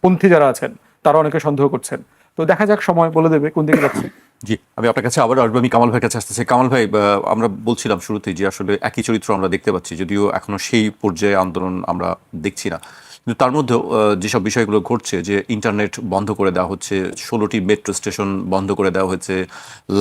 S2: পন্থী যারা আছেন তারা অনেকে সন্দেহ করছেন। তো দেখা যাক, সময় বলে দেবে কোন দিকে যাচ্ছে।
S1: জি, আমি আপনার কাছে আবার আসবো, আমি কামাল ভাইয়ের কাছে আসতেছি। কামাল ভাই, আমরা বলছিলাম শুরুতেই যে আসলে একই চরিত্র আমরা দেখতে পাচ্ছি, যদিও এখনো সেই পর্যায়ে আন্দোলন আমরা দেখছি না, কিন্তু তার মধ্যেও যেসব বিষয়গুলো ঘটছে, যে ইন্টারনেট বন্ধ করে দেওয়া হচ্ছে, 16টি মেট্রো স্টেশন বন্ধ করে দেওয়া হয়েছে,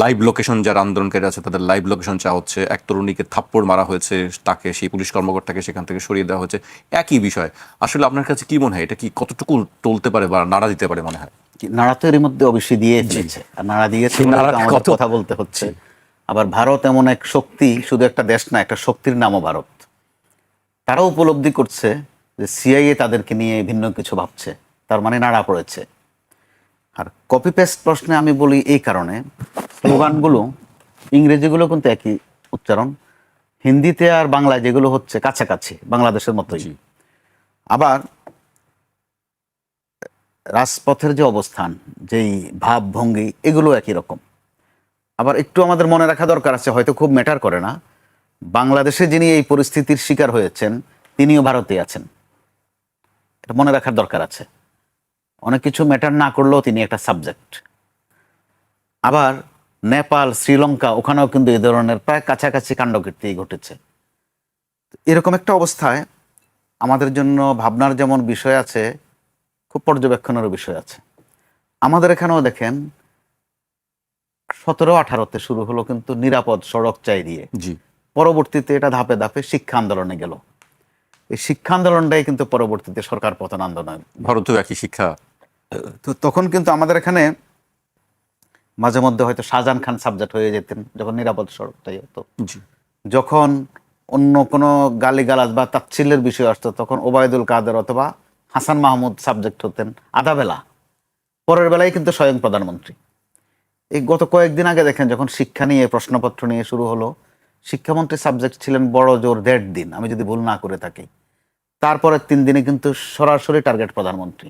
S1: লাইভ লোকেশন যারা আন্দোলনকারী আছে তাদের লাইভ লোকেশন চাওয়া হচ্ছে, এক তরুণীকে থাপ্পড় মারা হয়েছে, তাকে সেই পুলিশ কর্মকর্তাকে সেখান থেকে সরিয়ে দেওয়া হচ্ছে, একই বিষয়। আসলে আপনার কাছে কি মনে হয়, এটা কি কতটুকু টলতে পারে বা নাড়া দিতে পারে মনে হয়?
S3: নাড়া তো এর মধ্যে অবশ্যই দিয়ে ফেলেছে, আর নাড়া দিয়েছে কথা বলতে হচ্ছে। আবার ভারত এমন এক শক্তি, শুধু একটা দেশ না, একটা শক্তির নামও ভারত। তারাও উপলব্ধি করছে যে সিআইএ তাদেরকে নিয়ে ভিন্ন কিছু ভাবছে, তার মানে নাড়া পড়েছে। আর কপি পেস্ট প্রশ্নে আমি বলি এই কারণে, স্লোগানগুলো ইংরেজিগুলো কিন্তু একই উচ্চারণ, হিন্দিতে আর বাংলায় যেগুলো হচ্ছে কাছাকাছি বাংলাদেশের মতোই। আবার রাজপথের যে অবস্থান, যেই ভাবভঙ্গি, এগুলো একই রকম। আবার একটু আমাদের মনে রাখা দরকার আছে, হয়তো খুব ম্যাটার করে না, বাংলাদেশে যিনি এই পরিস্থিতির শিকার হয়েছেন তিনিও ভারতে আছেন, এটা মনে রাখার দরকার আছে। অনেক কিছু ম্যাটার না করলেও তিনি একটা সাবজেক্ট। আবার নেপাল, শ্রীলঙ্কা, ওখানেও কিন্তু এই ধরনের প্রায় কাছাকাছি কাণ্ডকীর্তি ঘটেছে। এরকম একটা অবস্থায় আমাদের জন্য ভাবনার যেমন বিষয় আছে, খুব পর্যবেক্ষণেরও বিষয় আছে। আমাদের এখানেও দেখেন 17-18-তে শুরু হলো কিন্তু নিরাপদ সড়ক চাই দিয়ে, পরবর্তীতে এটা ধাপে ধাপে শিক্ষা আন্দোলনে গেল। এই শিক্ষা আন্দোলনটাই কিন্তু পরবর্তীতে সরকার পতন আন্দোলন।
S1: ভারতেও একই শিক্ষা।
S3: তো তখন কিন্তু আমাদের এখানে মাঝে মধ্যে হয়তো শাহজাহান খান সাবজেক্ট হয়ে যেতেন যখন নিরাপদ সড়কটাই হতো। যখন অন্য কোনো গালিগালাজ বা তাচ্ছিল্যের বিষয় আসতো, তখন ওবায়দুল কাদের অথবা হাসান মাহমুদ সাবজেক্ট হতেন আধা বেলা, পরের বেলায় কিন্তু স্বয়ং প্রধানমন্ত্রী। এই গত কয়েকদিন আগে দেখেন, যখন শিক্ষা নিয়ে প্রশ্নপত্র নিয়ে শুরু হলো, শিক্ষামন্ত্রী সাবজেক্ট ছিলেন বড় জোর 1.5 দিন, আমি যদি ভুল না করে থাকি। তারপরে 3 দিনে কিন্তু সরাসরি টার্গেট প্রধানমন্ত্রী।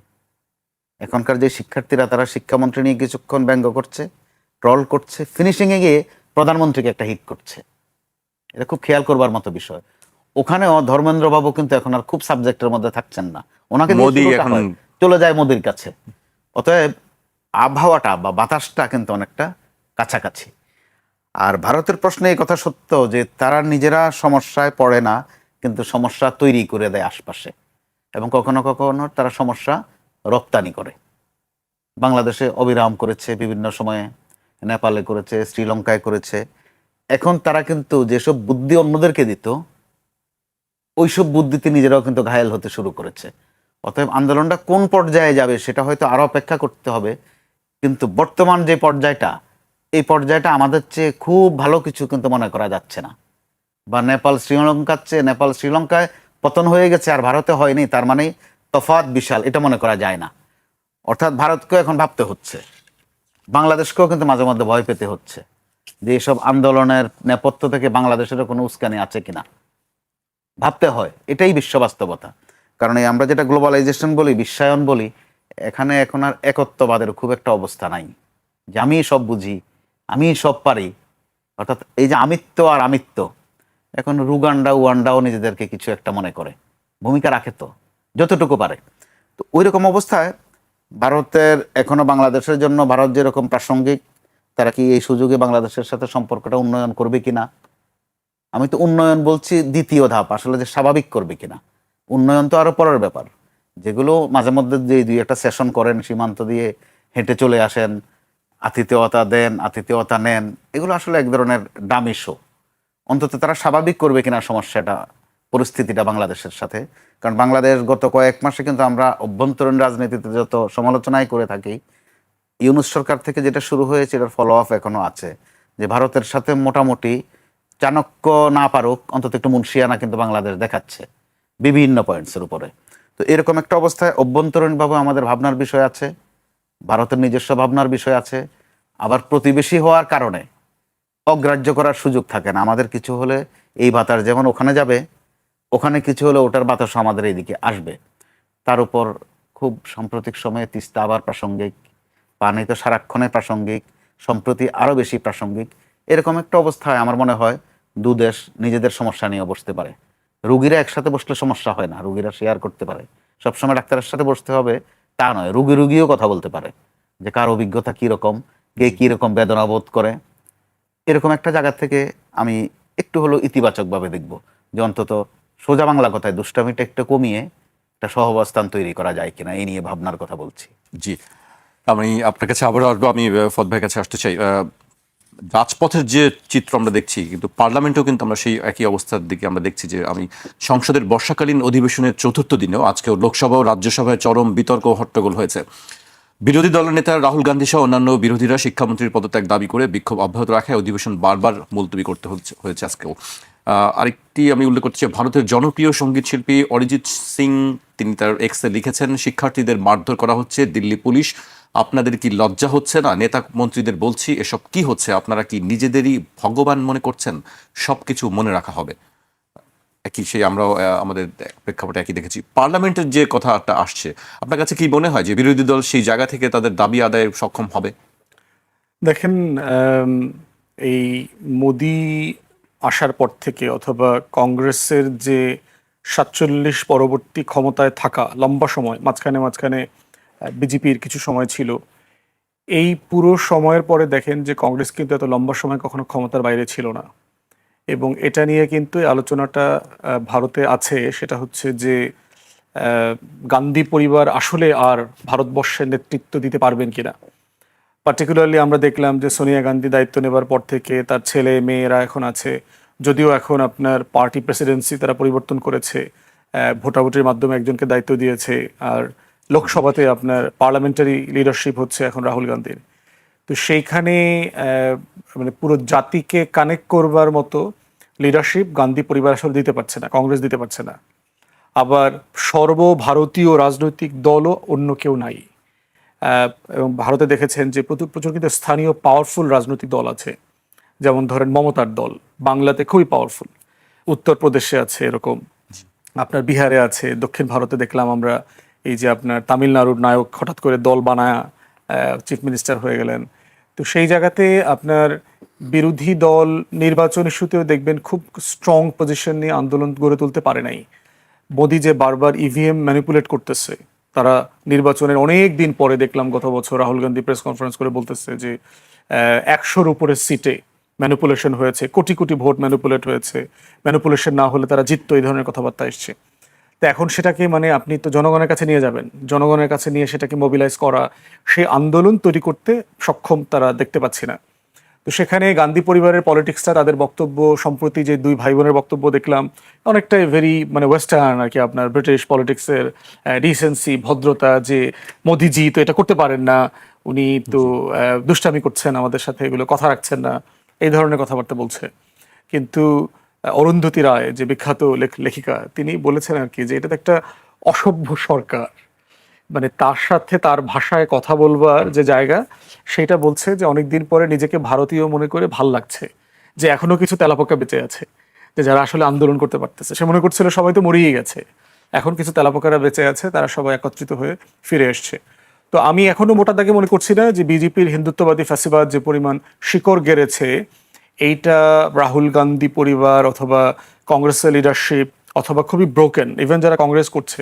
S3: এখনকার যে শিক্ষার্থীরা, তারা শিক্ষামন্ত্রী নিয়ে কিছুক্ষণ ব্যঙ্গ করছে, ট্রল করছে, ফিনিশিংয়ে গিয়ে প্রধানমন্ত্রীকে একটা হিট করছে। এটা খুব খেয়াল করবার মতো বিষয়। ওখানেও ধর্মেন্দ্র বাবু কিন্তু এখন আর খুব সাবজেক্টের মধ্যে থাকছেন না, ওনাকে চলে যায় মোদির কাছে। অতএব আবহাওয়াটা বা বাতাসটা কিন্তু অনেকটা কাছাকাছি। আর ভারতের প্রশ্নে এই কথা সত্য যে তারা নিজেরা সমস্যায় পড়ে না, কিন্তু সমস্যা তৈরি করে দেয় আশপাশে, এবং কখনো কখনো তারা সমস্যা রপ্তানি করে। বাংলাদেশে অবিরাম করেছে, বিভিন্ন সময়ে নেপালে করেছে, শ্রীলঙ্কায় করেছে। এখন তারা কিন্তু যেসব বুদ্ধি অন্যদেরকে দিত, ওইসব বুদ্ধিতে নিজেরাও কিন্তু ঘায়েল হতে শুরু করেছে। অতএব আন্দোলনটা কোন পর্যায়ে যাবে সেটা হয়তো আরো অপেক্ষা করতে হবে, কিন্তু বর্তমান যে পর্যায়টা, এই পর্যায়টা আমাদের চেয়ে খুব ভালো কিছু কিন্তু মনে করা যাচ্ছে না। বা নেপাল শ্রীলঙ্কার চেয়ে, নেপাল শ্রীলঙ্কায় পতন হয়ে গেছে আর ভারতে হয়নি, তার মানে তফাৎ বিশাল, এটা মনে করা যায় না। অর্থাৎ ভারতকেও এখন ভাবতে হচ্ছে, বাংলাদেশকেও কিন্তু মাঝে মধ্যে ভয় পেতে হচ্ছে যে এসব আন্দোলনের নেপথ্য থেকে বাংলাদেশেরও কোনো উস্কানি আছে কিনা, ভাবতে হয়। এটাই বিশ্ব বাস্তবতা। কারণ এই আমরা যেটা গ্লোবালাইজেশন বলি, বিশ্বায়ন বলি, এখানে এখন আর একত্ববাদের খুব একটা অবস্থা নাই, যে আমি সব বুঝি, আমি সব পারি, অর্থাৎ এই যে আমিত্ব আর আমিত্ব, এখন রুগান্ডা উগান্ডাও নিজেদেরকে কিছু একটা মনে করে, ভূমিকা রাখে তো যতটুকু পারে। তো ওই রকম অবস্থায় ভারতের এখনো বাংলাদেশের জন্য ভারত যেরকম প্রাসঙ্গিক, তারা কি এই সুযোগে বাংলাদেশের সাথে সম্পর্কটা উন্নয়ন করবে কিনা? আমি তো উন্নয়ন বলছি দ্বিতীয় ধাপ, আসলে যে স্বাভাবিক করবে কিনা। উন্নয়ন তো আরো পরের ব্যাপার, যেগুলো মাঝে মধ্যে যে দুই একটা সেশন করেন, সীমান্ত দিয়ে হেঁটে চলে আসেন, আতিথেয়তা দেন, আতিথেয়তা নেন, এগুলো আসলে এক ধরনের ডামি শো। অন্তত তারা স্বাভাবিক করবে কিনা সমস্যাটা, পরিস্থিতিটা বাংলাদেশের সাথে। কারণ বাংলাদেশ গত কয়েক মাসে কিন্তু আমরা অভ্যন্তরীণ রাজনীতিতে যত সমালোচনাই করে থাকি, ইউনূস সরকার থেকে যেটা শুরু হয়েছে এটার ফলো আপ এখনো আছে, যে ভারতের সাথে মোটামুটি চাণক্য না পারুক অন্তত একটু মুন্সিয়ানা কিন্তু বাংলাদেশ দেখাচ্ছে বিভিন্ন পয়েন্টসের উপরে। তো এরকম একটা অবস্থায় অভ্যন্তরীণভাবে আমাদের ভাবনার বিষয় আছে, ভারতের নিজস্ব ভাবনার বিষয় আছে, আবার প্রতিবেশী হওয়ার কারণে অগ্রাহ্য করার সুযোগ থাকে না। আমাদের কিছু হলে এই বাতাস যেমন ওখানে যাবে, ওখানে কিছু হলে ওটার বাতাস আমাদের এইদিকে আসবে। তার উপর খুব সাম্প্রতিক সময়ে তিস্তা আবার প্রাসঙ্গিক, পানি তো সারাক্ষণে প্রাসঙ্গিক, সম্প্রতি আরও বেশি প্রাসঙ্গিক। এরকম একটা অবস্থায় আমার মনে হয় দু দেশ নিজেদের সমস্যা নিয়ে বসতে পারে। রুগীরা একসাথে বসলে সমস্যা হয় না, রুগীরা শেয়ার করতে পারে। সবসময় ডাক্তারের সাথে বসতে হবে তা নয়, রুগীও কথা বলতে পারে যে কার অভিজ্ঞতা কীরকম, কে কীরকম বেদনা বোধ করে। এরকম একটা জায়গা থেকে আমি একটু হলেও ইতিবাচকভাবে দেখব যে অন্তত সোজা বাংলা কথায় দুষ্টামিটা একটু কমিয়ে একটা সহাবস্থান তৈরি করা যায় কিনা, এই নিয়ে ভাবনার কথা বলছি।
S1: জি, আমি আপনার কাছে আবারও আসবো। আমি ফদ ভাইয়ের কাছে আসতে চাই। রাজপথের যে চিত্র আমরা দেখছি, কিন্তু পার্লামেন্টেও কিন্তু আমরা সেই একই অবস্থার দিকে আমরা দেখছি যে আমি সংসদের বর্ষাকালীন অধিবেশনের চতুর্থ দিনেও আজকেও লোকসভা ও রাজ্যসভায় চরম বিতর্ক ও হট্টগোল হয়েছে। বিরোধী দলের নেতা রাহুল গান্ধী সহ অন্যান্য বিরোধীরা শিক্ষামন্ত্রীর পদত্যাগ দাবি করে বিক্ষোভ অব্যাহত রাখায় অধিবেশন বারবার মুলতবি করতে হয়েছে আজকেও। আরেকটি আমি উল্লেখ করতে চাই, ভারতের জনপ্রিয় সঙ্গীত শিল্পী অরিজিৎ সিং, তিনি তার এক্সে লিখেছেন, শিক্ষার্থীদের মারধর করা হচ্ছে, দিল্লি পুলিশ, আপনাদের কি লজ্জা হচ্ছে না? নেতা মন্ত্রীদের বলছি, এসব কি হচ্ছে? আপনারা কি নিজেদেরই ভগবান মনে করছেন? সব কিছু মনে রাখা হবে। একই সেই আমরাও আমাদের প্রেক্ষাপটে একই দেখেছি। পার্লামেন্টের যে কথাটা আসছে, আপনার কাছে কি মনে হয় যে বিরোধী দল সেই জায়গা থেকে তাদের দাবি আদায়ে সক্ষম হবে?
S2: দেখেন, এই মোদি আসার পর থেকে অথবা কংগ্রেসের যে 47 পরবর্তী ক্ষমতায় থাকা লম্বা সময়, মাঝখানে বিজেপির কিছু সময় ছিল, এই পুরো সময়ের পরে দেখেন যে কংগ্রেস কিন্তু এত লম্বা সময় কখনো ক্ষমতার বাইরে ছিল না। এবং এটা নিয়ে কিন্তু এই আলোচনাটা ভারতে আছে, সেটা হচ্ছে যে গান্ধী পরিবার আসলে আর ভারতবর্ষের নেতৃত্ব দিতে পারবেন কিনা। পার্টিকুলারলি আমরা দেখলাম যে সোনিয়া গান্ধী দায়িত্ব নেবার পর থেকে তার ছেলে মেয়েরা এখন আছে, যদিও এখন আপনার পার্টি প্রেসিডেন্সি তারা পরিবর্তন করেছে, ভোটাভুটির মাধ্যমে একজনকে দায়িত্ব দিয়েছে, আর লোকসভাতে আপনার পার্লামেন্টারি লিডারশিপ হচ্ছে এখন রাহুল গান্ধীর। তো সেইখানে মানে পুরো জাতিকে কানেক্ট করবার মতো লিডারশিপ গান্ধী পরিবার আসলে দিতে পারছে না, কংগ্রেস দিতে পারছে না। আবার সর্বভারতীয় রাজনৈতিক দলও অন্য কেউ নাই। এবং ভারতে দেখেছেন যে প্রচুর কিন্তু স্থানীয় পাওয়ারফুল রাজনৈতিক দল আছে, যেমন ধরেন মমতার দল বাংলাতে খুবই পাওয়ারফুল, উত্তরপ্রদেশে আছে এরকম, আপনার বিহারে আছে, দক্ষিণ ভারতে দেখলাম আমরা এই যে আপনার তামিলনাড়ুর নায়ক হঠাৎ করে দল বানায়া চিফ মিনিস্টার হয়ে গেলেন। তো সেই জায়গাতে আপনার বিরোধী দল নির্বাচন ইস্যুতেও দেখবেন খুব স্ট্রং পজিশন নিয়ে আন্দোলন গড়ে তুলতে পারে নাই। মোদি যে বারবার ইভিএম ম্যানিপুলেট করতেছে, তারা নির্বাচনের অনেক দিন পরে দেখলাম গত বছর রাহুল গান্ধী প্রেস কনফারেন্স করে বলতেছে যে 100-র উপরে সিটে ম্যানিপুলেশন হয়েছে, কোটি কোটি ভোট ম্যানিপুলেট হয়েছে, ম্যানিপুলেশন না হলে তারা জিততো, এই ধরনের কথাবার্তা এসছে। তো এখন সেটাকে মানে আপনি তো জনগণের কাছে নিয়ে যাবেন, জনগণের কাছে নিয়ে সেটাকে মোবিলাইজ করা, সেই আন্দোলন তৈরি করতে সক্ষম তারা দেখতে পাচ্ছি না। তো সেখানে গান্ধী পরিবারের পলিটিক্সটা, তাদের বক্তব্য, সম্প্রতি যে দুই ভাই বোনের বক্তব্য দেখলাম, অনেকটাই ভেরি মানে ওয়েস্টার্ন আর কি, আপনার ব্রিটিশ পলিটিক্সের ডিসেন্সি, ভদ্রতা, যে মোদিজি তো এটা করতে পারেন না, উনি তো দুষ্টামি করছেন আমাদের সাথে, এগুলো কথা রাখছেন না, এই ধরনের কথাবার্তা বলছে। কিন্তু অরুন্ধতী রায় যে বিখ্যাত লেখিকা, তিনি বলেছেন আর কি যে এটা তো একটা অসভ্য সরকার, মানে তার সাথে তার ভাষায় কথা বলবার যে জায়গা, সেটা বলছে যে অনেকদিন পরে নিজেকে ভারতীয় মনে করে ভাল লাগছে, যে এখনো কিছু তেলাপোকা বেঁচে আছে, যে যারা আসলে আন্দোলন করতে পারতেছে। সে মনে করছিল সবাই তো মরিয়ে গেছে, এখন কিছু তেলাপোকারা বেঁচে আছে, তারা সবাই একত্রিত হয়ে ফিরে এসছে। তো আমি এখনো মোটা দাগে মনে করছি না যে বিজেপির হিন্দুত্ববাদী ফ্যাসিবাদ যে পরিমাণ শিকড় গেড়েছে, এইটা রাহুল গান্ধী পরিবার অথবা কংগ্রেসের লিডারশিপ অথবা খুবই ব্রোকেন, ইভেন যারা কংগ্রেস করছে,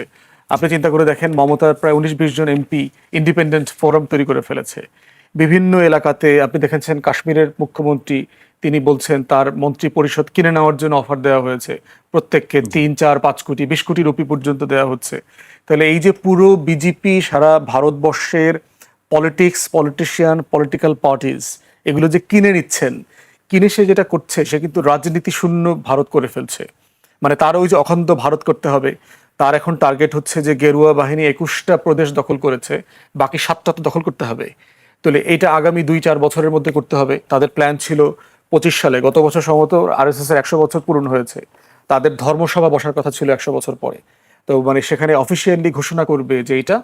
S2: আপনি চিন্তা করে দেখেন মমতার প্রায় 19-20 জন এমপি ইন্ডিপেন্ডেন্ট ফোরাম তৈরি করে ফেলেছে বিভিন্ন এলাকাতে। আপনি দেখেছেন কাশ্মীরের মুখ্যমন্ত্রী, তিনি বলছেন তার মন্ত্রী পরিষদ কিনে নেওয়ার জন্য অফার দেওয়া হয়েছে, প্রত্যেককে 3, 4, 5 কোটি 20 কোটি রুপি পর্যন্ত দেওয়া হচ্ছে। তাহলে এই যে পুরো বিজেপি সারা ভারতবর্ষের পলিটিক্স, পলিটিশিয়ান, পলিটিক্যাল পার্টিজ এগুলো যে কিনে নিচ্ছেন, কিনে সে যেটা করছে সে কিন্তু রাজনীতি শূন্য ভারত করে ফেলছে। মানে তার ওই যে অখণ্ড ভারত করতে হবে, তার এখন টার্গেট হচ্ছে যে গেরুয়া বাহিনী 21টা প্রদেশ দখল করেছে, বাকি 7টা তো দখল করতে হবে। তাহলে এইটা আগামী 2-4 বছরের মধ্যে করতে হবে। তাদের প্ল্যান ছিল 25 সালে, গত বছর সম্ভবত আরএসএস এর 100 বছর পূরণ হয়েছে, তাদের ধর্মসভা বসার কথা ছিল 100 বছর পরে। তো মানে সেখানে অফিসিয়ালি ঘোষণা করবে যে এটা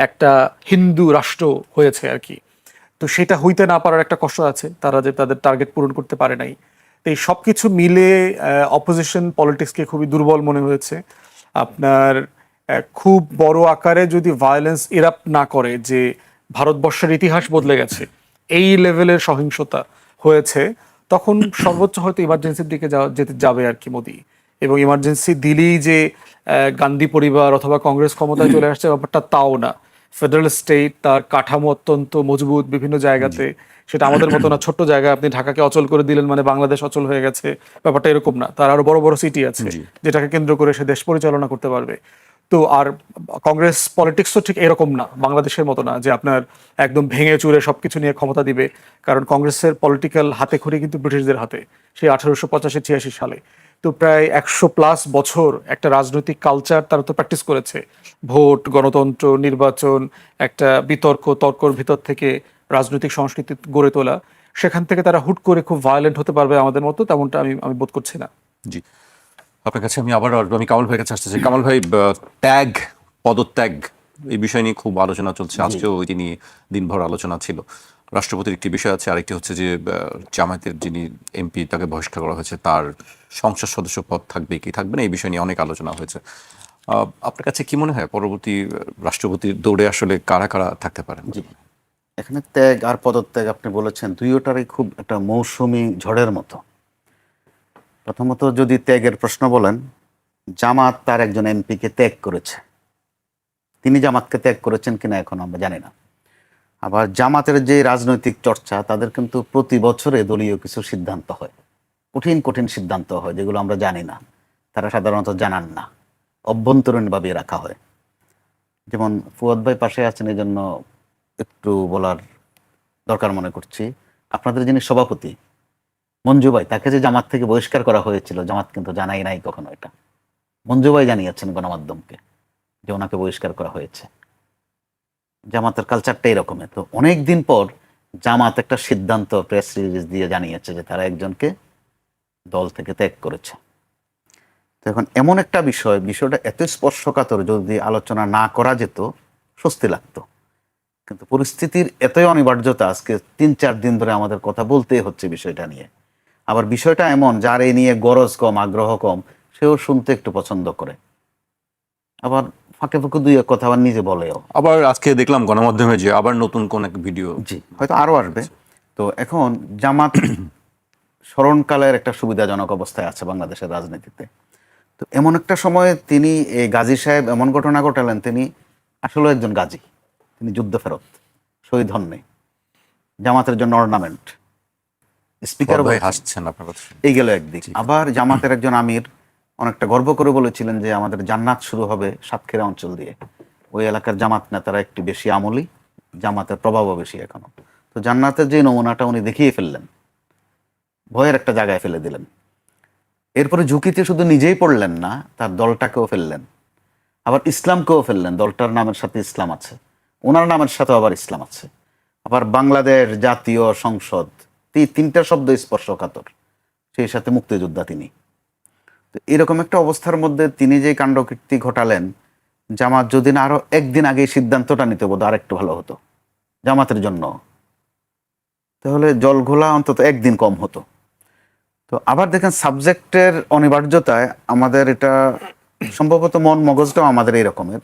S2: একটা হিন্দু রাষ্ট্র হয়েছে আর কি। তো সেটা হইতে না পারার একটা কষ্ট আছে, তারা যে তাদের টার্গেট পূরণ করতে পারে নাই। তো এই সব কিছু মিলে অপোজিশন পলিটিক্সকে খুবই দুর্বল মনে হয়েছে। আপনার খুব বড় আকারে যদি ভায়োলেন্স ইরাপ্ট না করে, যে ভারতবর্ষের ইতিহাস বদলে গেছে, এই লেভেলের সহিংসতা হয়েছে, তখন সর্বোচ্চ হয়তো ইমার্জেন্সির দিকে যেতে যাবে আর কি মোদি। এবং ইমার্জেন্সি দিলেই যে গান্ধী পরিবার অথবা কংগ্রেস ক্ষমতায় চলে আসছে ব্যাপারটা তাও না। ফেডারেল স্টেট, তার কাঠামো অত্যন্ত মজবুত বিভিন্ন জায়গাতে, সেটা আমাদের মতো না ছোট্ট জায়গায় আপনি ঢাকাকে অচল করে দিলেন মানে বাংলাদেশ অচল হয়ে গেছে, ব্যাপারটা এরকম না। তার আরো বড় বড় সিটি আছে যেটাকে কেন্দ্র করে সে দেশ পরিচালনা করতে পারবে। তো আর কংগ্রেস পলিটিক্সও ঠিক এরকম না, বাংলাদেশের মতো না যে আপনার একদম ভেঙে চুরে সবকিছু নিয়ে ক্ষমতা দিবে। কারণ কংগ্রেসের পলিটিক্যাল হাতে খড়ি কিন্তু ব্রিটিশদের হাতে, সেই 1885-86 সালে। তো প্রায় 100+ বছর একটা রাজনৈতিক কালচার তারা তো প্র্যাকটিস করেছে, ভোট, গণতন্ত্র, নির্বাচন, একটা বিতর্ক তর্কর ভিতর থেকে রাজনৈতিক সংস্কৃতি গড়ে তোলা। সেখান থেকে তারা হুট করে খুব ভায়োলেন্ট হতে পারবে আমাদের মতো, তেমনটা আমি বোধ করছি না।
S1: জি, আপনার কাছে আমি আবার আসবো। আমি কামাল ভাইয়ের কাছে আসতে চাই। কামাল ভাই, ত্যাগ, পদত্যাগ, এই বিষয় নিয়ে খুব আলোচনা চলছে, আজকেও ওইটি নিয়ে দিনভর আলোচনা ছিল। রাষ্ট্রপতির একটি বিষয় আছে, আরেকটি হচ্ছে যে জামায়াতের যিনি এমপি তাকে বহিষ্কার করা হয়েছে, তার সংসদ সদস্য পদ থাকবে কি থাকবে না, এই বিষয় নিয়ে অনেক আলোচনা হয়েছে। আপনার কাছে কি মনে হয় পরবর্তী রাষ্ট্রপতির দৌড়ে আসলে কারা কারা থাকতে পারেন?
S3: এখানে ত্যাগ আর পদত্যাগ আপনি বলেছেন, দুইটারই খুব একটা মৌসুমি ঝড়ের মতো। প্রথমত যদি ত্যাগের প্রশ্ন বলেন, জামাত তার একজন এমপিকে ত্যাগ করেছে, তিনি জামাতকে ত্যাগ করেছেন কিনা এখন আমরা জানি না। আবার জামাতের যে রাজনৈতিক চর্চা, তাদের কিন্তু প্রতি বছরে দলীয় কিছু সিদ্ধান্ত হয়, কঠিন কঠিন সিদ্ধান্ত হয় যেগুলো আমরা জানি না, তারা সাধারণত জানান না, অভ্যন্তরীণভাবে রাখা হয়। যেমন ফুয়াদ ভাই পাশে আছেন, এই জন্য একটু বলার দরকার মনে করছি। আপনাদের যিনি সভাপতি মঞ্জু ভাই, তাকে যে জামাত থেকে বহিষ্কার করা হয়েছিল, জামাত কিন্তু জানাই নাই কখনো এটা। মঞ্জু ভাই জানিয়েছেন গণমাধ্যমকে যে ওনাকে বহিষ্কার করা হয়েছে। জামাতের কালচারটা এরকমের। তো অনেক দিন পর জামাত একটা সিদ্ধান্ত প্রেস রিলিজ দিয়ে জানিয়েছে যে তারা একজনকে দল থেকে ত্যাগ করেছে। তো এখন এমন একটা বিষয়টা এত স্পর্শকাতর, যদি আলোচনা না করা যেত স্বস্তি লাগতো, কিন্তু পরিস্থিতির এতই অনিবার্যতা, আজকে 3-4 দিন ধরে আমাদের কথা বলতেই হচ্ছে বিষয়টা নিয়ে। আবার বিষয়টা এমন, যার এই নিয়ে গরজ কম, আগ্রহ কম, সেও শুনতে একটু পছন্দ করে, আবার ফাঁকে ফুঁকে দুই এক কথা আবার নিজে বলেও।
S1: আবার আজকে দেখলাম গণমাধ্যমে যে আবার নতুন কোন এক ভিডিও,
S3: জি, হয়তো আরও আসবে। তো এখন জামাত স্মরণকালের একটা সুবিধাজনক অবস্থায় আছে বাংলাদেশের রাজনীতিতে। তো এমন একটা সময়ে তিনি, এই গাজী সাহেব এমন ঘটনা ঘটালেন, তিনি আসলে একজন গাজী, তিনি যুদ্ধ ফেরত, শহীদ হননি, জামাতের জন্য অর্নামেন্ট, স্পিকার
S1: হাসছেন আপনার কথা শুনে।
S3: এই গেল একদিক। আবার জামাতের একজন আমির অনেকটা গর্ব করে বলেছিলেন যে আমাদের জান্নাত শুরু হবে সাতক্ষীরা অঞ্চল দিয়ে। ওই এলাকার জামাত নেতারা একটু বেশি আমলি, জামাতের প্রভাবও বেশি এখনো। তো জান্নাতের যে নমুনাটা উনি দেখিয়ে ফেললেন, ভয়ের একটা জায়গায় ফেলে দিলেন। এরপরে ঝুঁকিতে শুধু নিজেই পড়লেন না, তার দলটাকেও ফেললেন, আবার ইসলামকেও ফেললেন। দলটার নামের সাথে ইসলাম আছে, ওনার নামের সাথেও আবার ইসলাম আছে। আবার বাংলাদেশ জাতীয় সংসদ, তিনটা শব্দ স্পর্শকাতর, সেই সাথে মুক্তিযোদ্ধা তিনি। তো এরকম একটা অবস্থার মধ্যে তিনি যে কাণ্ডকীর্তি ঘটালেন, জামাত যদি না আরো একদিন আগে সিদ্ধান্তটা নিতে বোধ আর একটু ভালো হতো জামাতের জন্য, তাহলে জল ঘোলা অন্তত একদিন কম হতো। তো আবার দেখেন সাবজেক্টের অনিবার্যতায় আমাদের এটা সম্ভবত মন মগজটাও আমাদের এই রকমের,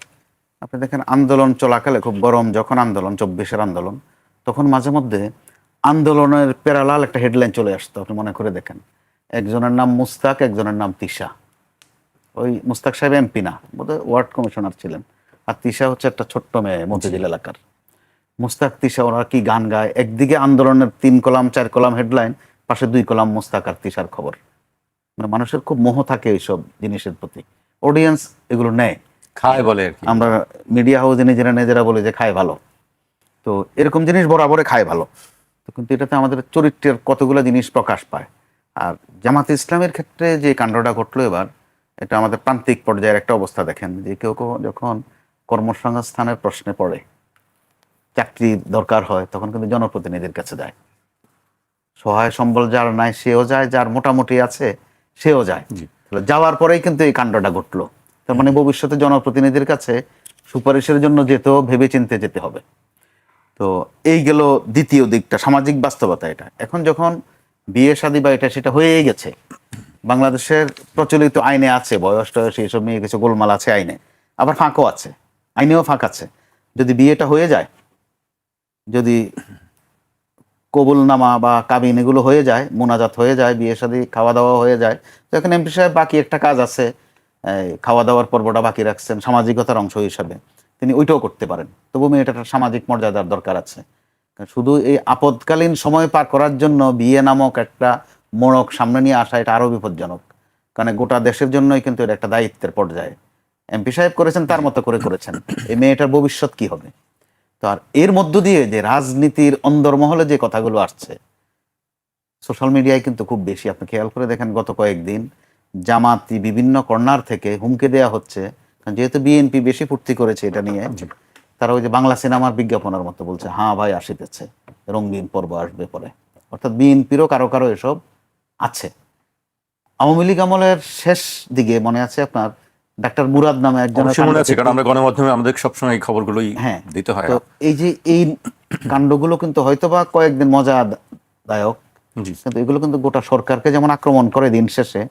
S3: আপনি দেখেন আন্দোলন চলাকালে খুব গরম যখন আন্দোলন 24-এর আন্দোলন, তখন মাঝে মধ্যে আন্দোলনের প্যারালাল একটা হেডলাইন চলে আসতো, আপনি মনে করে দেখেন। একজনের নাম মুস্তাক, একজনের নাম তিশা। ওই মুস্তাক সাহেব এমপি না, বোধহয় ওয়ার্ড কমিশনার ছিলেন, আর তিশা হচ্ছে একটা ছোট্ট মেয়ে মতিঝিল এলাকার। মুস্তাক তিশা ওরা কি গান গায়, একদিকে আন্দোলনের 3 কলাম 4 কলাম হেডলাইন, পাশে 2 কলাম মুস্তাক আর তিশার খবর। মানে মানুষের খুব মোহ থাকে এইসব জিনিসের প্রতি, অডিয়েন্স এগুলো নেয়,
S1: খায় বলে আর কি।
S3: আমরা মিডিয়া হাউসে নিজেরা বলে যে খায় ভালো, তো এরকম জিনিস বরাবরে খায় ভালো। তো কিন্তু এটাতে আমাদের চরিত্রের কতগুলো জিনিস প্রকাশ পায়। আর জামাতে ইসলামের ক্ষেত্রে যে কাণ্ডটা ঘটলো এবার, এটা আমাদের প্রান্তিক পর্যায়ের একটা অবস্থা। দেখেন যে কেউ কেউ যখন কর্মসংস্থানের প্রশ্নে পড়ে, চাকরি দরকার হয়, তখন কিন্তু জনপ্রতিনিধির কাছে যায়। সহায় সম্বল যার নাই সেও যায়, যার মোটামুটি আছে সেও যায়। তাহলে যাওয়ার পরেই কিন্তু এই কাণ্ডটা ঘটলো। তার মানে ভবিষ্যতে জনপ্রতিনিধির কাছে সুপারিশের জন্য যেতেও ভেবে চিন্তে যেতে হবে। তো এই গেল দ্বিতীয় দিকটা, সামাজিক বাস্তবতা এটা। এখন যখন বিয়ে শাদী বা এটা সেটা হয়েই গেছে, বাংলাদেশের প্রচলিত আইনে আছে বয়স টয়স এইসব নিয়ে কিছু গোলমাল আছে আইনে, আবার ফাঁকও আছে, আইনেও ফাঁক আছে। যদি বিয়েটা হয়ে যায়, যদি কবুলনামা বা কাবিন এগুলো হয়ে যায়, মোনাজাত হয়ে যায়, বিয়ে শাদী খাওয়া দাওয়া হয়ে যায়, তো এখন এমপি সাহেব বাকি একটা কাজ আছে, এই খাওয়া দাওয়ার পর্বটা বাকি রাখছেন সামাজিকতার অংশ হিসাবে, তিনি ওইটাও করতে পারেন। তবু মেয়েটার সামাজিক মর্যাদার দরকার আছে। শুধু এই আপদকালীন সময় পার করার জন্য বিয়ে নামক একটা মোড়ক সামনে নিয়ে আসা, এটা আরও বিপজ্জনক। কারণ গোটা দেশের জন্যই কিন্তু এটা একটা দায়িত্বের পর্যায়ে। এমপি সাহেব করেছেন, তার মতো করে করেছেন, এই মেয়েটার ভবিষ্যৎ কি হবে? তো আর এর মধ্য দিয়ে যে রাজনীতির অন্দরমহলে যে কথাগুলো আসছে সোশ্যাল মিডিয়ায় কিন্তু খুব বেশি, আপনি খেয়াল করে দেখেন গত কয়েকদিন জামাতি বিভিন্ন কর্নার থেকে হুমকি দেয়া হচ্ছে, কারণ যেহেতু বিএনপি বেশি ফুর্তি করেছে এটা নিয়ে, তারা ওই যে বাংলা সিনেমার বিজ্ঞাপনের মতো বলছে, হ্যাঁ ভাই আসিতেছে, রঙিন পর্ব আসবে পরে। অর্থাৎ বিএনপিরও কারো কারো এসব আছে। আওয়ামী লীগ আমলের শেষ দিকে মনে আছে আপনার, ডাক্তার মুরাদ নামে একজন,
S1: অবশ্যই মনে আছে, কারণ আমরা গণমাধ্যমে আমাদের সবসময় এই খবরগুলোই
S3: হ্যাঁ
S1: দিতে হয়।
S3: তো এই যে এই কাণ্ডগুলো কিন্তু হয়তোবা কয়েকদিন মজাদায়ক, কিন্তু এগুলো কিন্তু গোটা সরকারকে যেমন আক্রমণ করে, দিন শেষে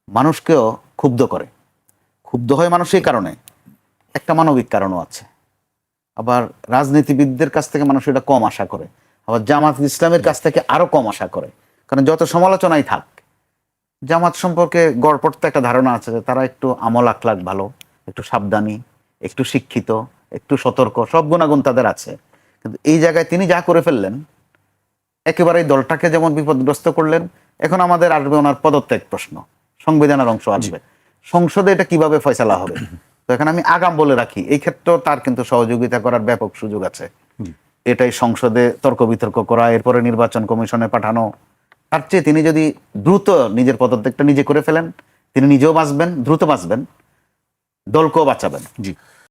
S3: মানুষকেও ক্ষুব্ধ করে। ক্ষুব্ধ হয় মানুষ এই কারণে, একটা মানবিক কারণও আছে। আবার রাজনীতিবিদদের কাছ থেকে মানুষ এটা কম আশা করে, আবার জামাত ইসলামের কাছ থেকে আরো কম আশা করে। কারণ যত সমালোচনাই থাক, জামাত সম্পর্কে গড়পড়তে একটা ধারণা আছে যে তারা একটু আমল আখলাক ভালো, একটু সাবধানী, একটু শিক্ষিত, একটু সতর্ক, সব গুণাগুণ তাদের আছে। কিন্তু এই জায়গায় তিনি যা করে ফেললেন, একেবারেই দলটাকে যেমন বিপদগ্রস্ত করলেন। এখন আমাদের আসবে ওনার পদত্যাগ প্রশ্ন, সংবিধানের অংশ আসবে, সংসদে এটা কিভাবে ফয়সালা হবে। তো এখানে আমি আগাম বলে রাখি, এই ক্ষেত্রেও তার কিন্তু সহযোগিতা করার ব্যাপক সুযোগ আছে। এটাই সংসদে তর্ক বিতর্ক করা, এরপরে নির্বাচন কমিশনে পাঠানো, তার চেয়ে তিনি যদি দ্রুত নিজের পদত্যাগটা নিজে করে ফেলেন, তিনি নিজেও বাঁচবেন, দ্রুত বাঁচবেন, দলকেও বাঁচাবেন।
S1: জি।